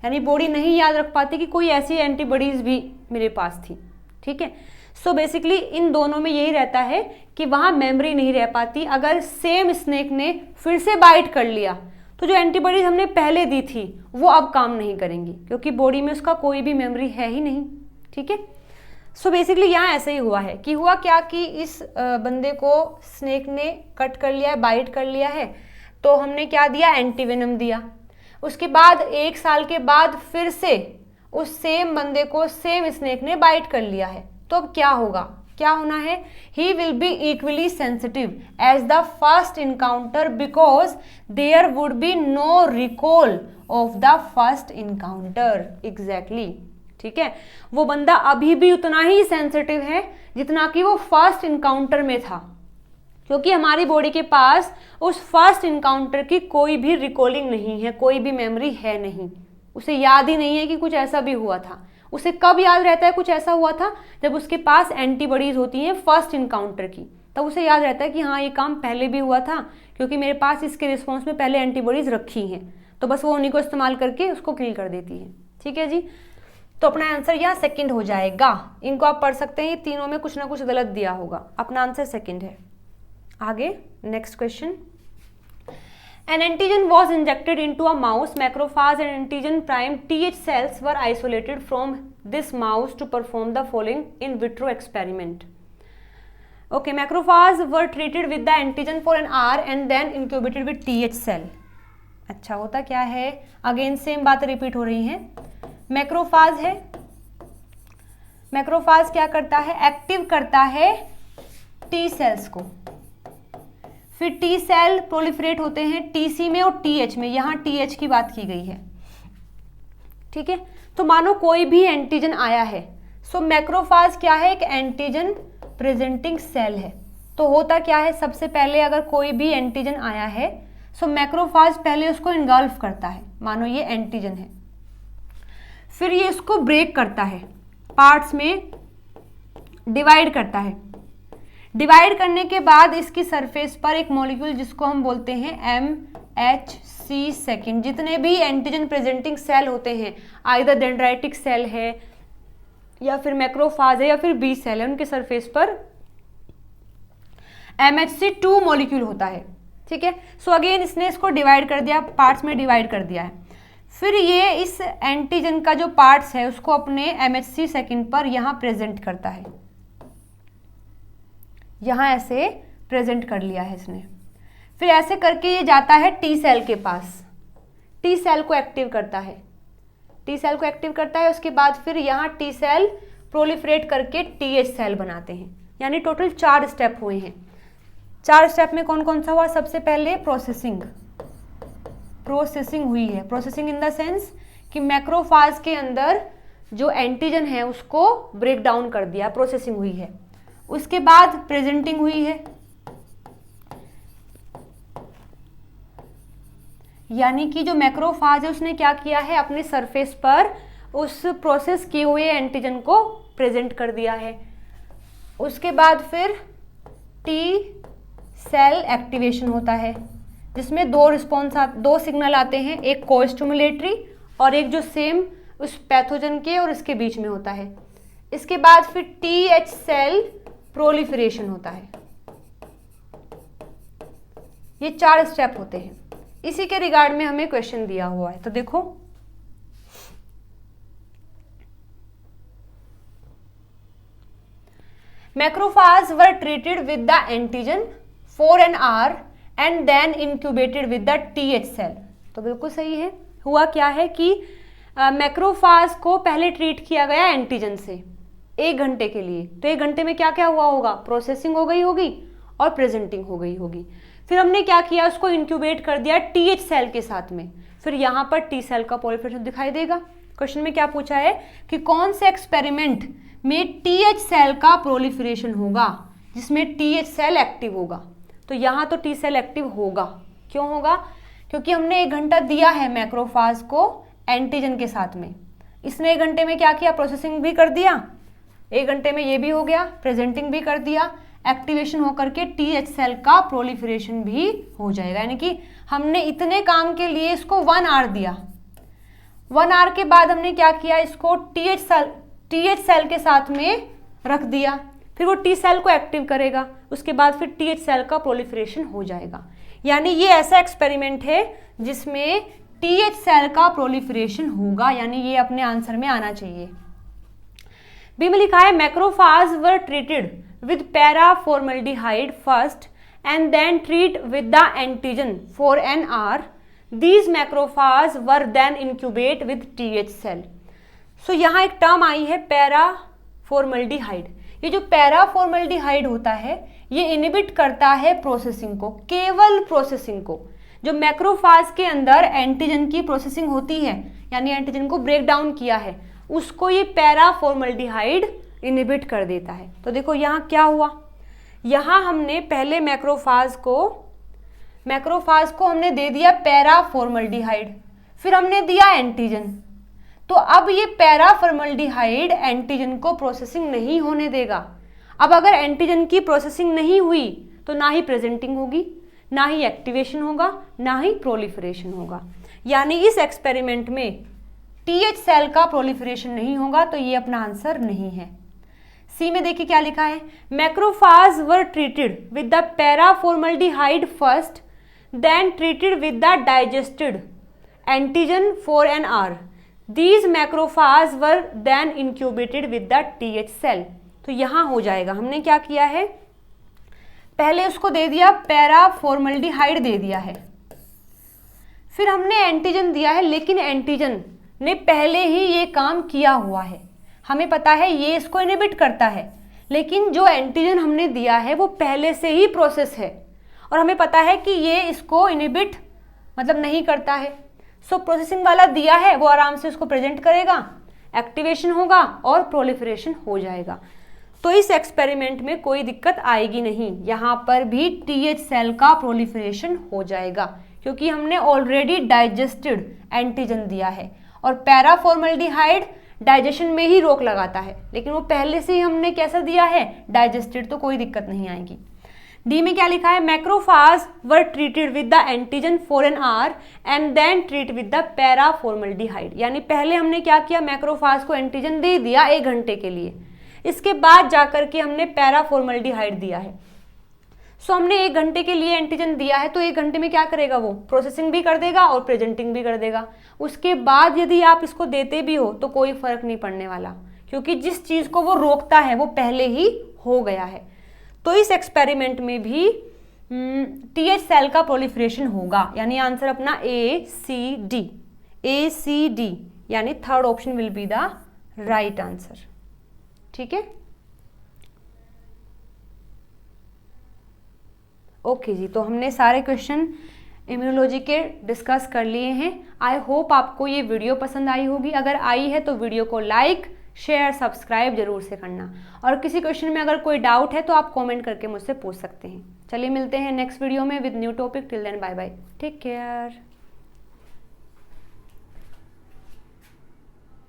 यानी बॉडी नहीं याद रख पाती कि कोई ऐसी एंटीबॉडीज भी मेरे पास थी। ठीक है, सो बेसिकली इन दोनों में यही रहता है कि वहाँ मेमोरी नहीं रह पाती। अगर सेम स्नेक ने फिर से बाइट कर लिया तो जो एंटीबॉडीज हमने पहले दी थी वो अब काम नहीं करेंगी क्योंकि बॉडी में उसका कोई भी मेमोरी है ही नहीं। ठीक है, सो बेसिकली यहाँ ऐसे ही हुआ है कि हुआ क्या कि इस बंदे को स्नेक ने कट कर लिया है, बाइट कर लिया है, तो हमने क्या दिया, एंटीवेनम दिया। उसके बाद 1 साल के बाद फिर से उस सेम बंदे को सेम स्नेक ने बाइट कर लिया है, तो अब क्या होगा, क्या होना है, he will be equally sensitive as the first encounter because there would be no recall of the first encounter. Exactly, ठीक है, वो बंदा अभी भी उतना ही सेंसिटिव है जितना कि वो फर्स्ट इनकाउंटर में था, क्योंकि हमारी बॉडी के पास उस फर्स्ट इनकाउंटर की कोई भी रिकॉलिंग नहीं है, कोई भी मेमोरी है नहीं, उसे याद ही नहीं है कि कुछ ऐसा भी हुआ था। उसे कब याद रहता है कुछ ऐसा हुआ था, जब उसके पास एंटीबॉडीज होती हैं फर्स्ट इनकाउंटर की, तब उसे याद रहता है कि हाँ ये काम पहले भी हुआ था क्योंकि मेरे पास इसके रिस्पॉन्स में पहले एंटीबॉडीज रखी हैं, तो बस वो उन्हीं को इस्तेमाल करके उसको किल कर देती है। ठीक है जी, तो अपना आंसर यहाँ सेकंड हो जाएगा। इनको आप पढ़ सकते हैं, तीनों में कुछ ना कुछ गलत दिया होगा, अपना आंसर सेकंड है। आगे next question, An antigen was injected into a mouse macrophage and antigen prime TH cells were isolated from this mouse to perform the following in vitro experiment. Okay, macrophages were treated with the antigen for an hour and then incubated with TH cell. अच्छा, होता क्या है, again same बातें repeat हो रही हैं। Macrophage है, macrophage क्या करता है, एक्टिव करता है टी सेल्स को, फिर टी सेल प्रोलिफरेट होते हैं टीसी में और टीएच में, यहाँ टीएच की बात की गई है। ठीक है, तो मानो कोई भी एंटीजन आया है, सो मैक्रोफाज क्या है, एक एंटीजन प्रेजेंटिंग सेल है। तो होता क्या है, सबसे पहले अगर कोई भी एंटीजन आया है, सो मैक्रोफाज पहले उसको इनगल्फ करता है, मानो ये एंटीजन है, फिर ये इसको ब्रेक करता है, पार्ट्स में डिवाइड करता है। डिवाइड करने के बाद इसकी सरफेस पर एक मॉलिक्यूल जिसको हम बोलते हैं MHC सेकेंड, जितने भी एंटीजन प्रेजेंटिंग सेल होते हैं, आइदर डेंड्राइटिक सेल है या फिर मैक्रोफाज है या फिर बी सेल है, उनके सरफेस पर MHC2 मॉलिक्यूल होता है। ठीक है, सो अगेन इसने इसको डिवाइड कर दिया, पार्ट्स में डिवाइड कर दिया है, फिर ये इस एंटीजन का जो पार्ट्स है उसको अपने MHC सेकेंड पर यहाँ प्रेजेंट करता है, यहाँ ऐसे प्रेजेंट कर लिया है इसने। फिर ऐसे करके ये जाता है टी सेल के पास, टी सेल को एक्टिव करता है, टी सेल को एक्टिव करता है, उसके बाद फिर यहाँ टी सेल प्रोलिफरेट करके टीएच सेल बनाते हैं। यानी टोटल 4 स्टेप हुए हैं। 4 स्टेप में कौन कौन सा हुआ, सबसे पहले प्रोसेसिंग, प्रोसेसिंग हुई है, प्रोसेसिंग इन द सेंस कि मैक्रोफाज के अंदर जो एंटीजन है उसको ब्रेक डाउन कर दिया, प्रोसेसिंग हुई है। उसके बाद प्रेजेंटिंग हुई है, यानी कि जो मैक्रोफाज है उसने क्या किया है, अपने सरफेस पर उस प्रोसेस किए हुए एंटीजन को प्रेजेंट कर दिया है। उसके बाद फिर टी सेल एक्टिवेशन होता है, जिसमें दो सिग्नल आते हैं, एक कोस्टिमुलेटरी और एक जो सेम उस पैथोजन के और इसके बीच में होता है। इसके बाद फिर TH सेल प्रोलिफरेशन होता है। ये 4 स्टेप होते हैं। इसी के रिगार्ड में हमें क्वेश्चन दिया हुआ है, तो देखो macrophage were treated with the antigen for an hour and then incubated with the TH cell. तो बिल्कुल सही है। हुआ क्या है कि मैक्रोफाज को पहले ट्रीट किया गया एंटीजन से 1 घंटे के लिए। तो 1 घंटे में क्या क्या हुआ होगा, प्रोसेसिंग हो गई होगी और प्रेजेंटिंग हो गई होगी। फिर हमने क्या किया, उसको इंक्यूबेट कर दिया TH सेल के साथ में। फिर यहाँ पर T सेल का प्रोलिफरेशन दिखाई देगा। क्वेश्चन में क्या पूछा है कि कौन से एक्सपेरिमेंट में TH सेल का प्रोलिफरेशन होगा जिसमें TH सेल एक्टिव होगा। तो यहाँ तो T सेल एक्टिव होगा। क्यों होगा, क्योंकि हमने 1 घंटा दिया है मैक्रोफाज को एंटीजन के साथ में। इसने 1 घंटे में क्या किया, प्रोसेसिंग भी कर दिया, 1 घंटे में ये भी हो गया, प्रेजेंटिंग भी कर दिया, एक्टिवेशन होकर के TH सेल का प्रोलिफरेशन भी हो जाएगा। यानी कि हमने इतने काम के लिए इसको 1 आवर दिया। 1 आवर के बाद हमने क्या किया, इसको TH सेल के साथ में रख दिया। फिर वो T सेल को एक्टिव करेगा, उसके बाद फिर TH सेल का प्रोलिफरेशन हो जाएगा। यानी ये ऐसा एक्सपेरिमेंट है जिसमें TH सेल का प्रोलिफरेशन होगा, यानी ये अपने आंसर में आना चाहिए। बी में लिखा है macrophage were treated with paraformaldehyde first and then treat with the antigen for an hour. These macrophages were then incubate with TH cell. So यहाँ एक टर्म आई है पैराफॉर्मल्डिहाइड। ये जो पैराफॉर्मल्डिहाइड होता है ये इनहिबिट करता है प्रोसेसिंग को, केवल प्रोसेसिंग को। जो मैक्रोफाज के अंदर एंटीजन की प्रोसेसिंग होती है, यानी एंटीजन को ब्रेक डाउन किया है, उसको ये पैराफॉर्मल्डिहाइड इनहिबिट कर देता है। तो देखो यहाँ क्या हुआ, यहाँ हमने पहले मैक्रोफाज को हमने दे दिया पैराफॉर्मल्डिहाइड, फिर हमने दिया एंटीजन। तो अब ये पैराफॉर्मल्डिहाइड एंटीजन को प्रोसेसिंग नहीं होने देगा। अब अगर एंटीजन की प्रोसेसिंग नहीं हुई तो ना ही प्रेजेंटिंग होगी, ना ही एक्टिवेशन होगा, ना ही प्रोलिफरेशन होगा। यानी इस एक्सपेरिमेंट में TH सेल का प्रोलिफरेशन नहीं होगा, तो ये अपना आंसर नहीं है। सी में देखिए क्या लिखा है, macrophage were treated with the paraformaldehyde first then treated with the digested antigen for an hour. These macrophage were then incubated with the TH cell. तो यहाँ हो जाएगा, हमने क्या किया है, पहले उसको दे दिया पैराफॉर्मल्डिहाइड दे दिया है, फिर हमने एंटीजन दिया है, लेकिन एंटीजन ने पहले ही ये काम किया हुआ है। हमें पता है ये इसको इनहिबिट करता है, लेकिन जो एंटीजन हमने दिया है वो पहले से ही प्रोसेस है और हमें पता है कि ये इसको इनहिबिट मतलब नहीं करता है। सो प्रोसेसिंग वाला दिया है, वो आराम से उसको प्रेजेंट करेगा, एक्टिवेशन होगा और प्रोलिफरेशन हो जाएगा। तो इस एक्सपेरिमेंट में कोई दिक्कत आएगी नहीं, यहाँ पर भी TH सेल का प्रोलिफरेशन हो जाएगा क्योंकि हमने ऑलरेडी डाइजेस्टेड एंटीजन दिया है। और पैराफॉर्मल्डिहाइड डाइजेशन में ही रोक लगाता है, लेकिन वो पहले से ही हमने कैसा दिया है, डाइजेस्टेड, तो कोई दिक्कत नहीं आएगी। डी में क्या लिखा है, macrophage were treated with the antigen for an hour and then treat with the paraformaldehyde. यानी पहले हमने क्या किया, मैक्रोफाज को एंटीजन दे दिया 1 घंटे के लिए, इसके बाद जाकर के हमने पैराफॉर्मल्डिहाइड दिया है। सो हमने 1 घंटे के लिए एंटीजन दिया है, तो 1 घंटे में क्या करेगा, वो प्रोसेसिंग भी कर देगा और प्रेजेंटिंग भी कर देगा। उसके बाद यदि आप इसको देते भी हो तो कोई फर्क नहीं पड़ने वाला, क्योंकि जिस चीज को वो रोकता है वो पहले ही हो गया है। तो इस एक्सपेरिमेंट में भी TH सेल का प्रोलिफरेशन होगा, यानी आंसर अपना ACD, यानी third option will be the right answer. ठीक है, ओके जी। तो हमने सारे क्वेश्चन इम्यूनोलॉजी के डिस्कस कर लिए हैं। आई होप आपको ये वीडियो पसंद आई होगी। अगर आई है तो वीडियो को लाइक, शेयर, सब्सक्राइब जरूर से करना, और किसी क्वेश्चन में अगर कोई डाउट है तो आप कमेंट करके मुझसे पूछ सकते हैं। चलिए मिलते हैं नेक्स्ट वीडियो में with new topic. Till then bye bye, take care.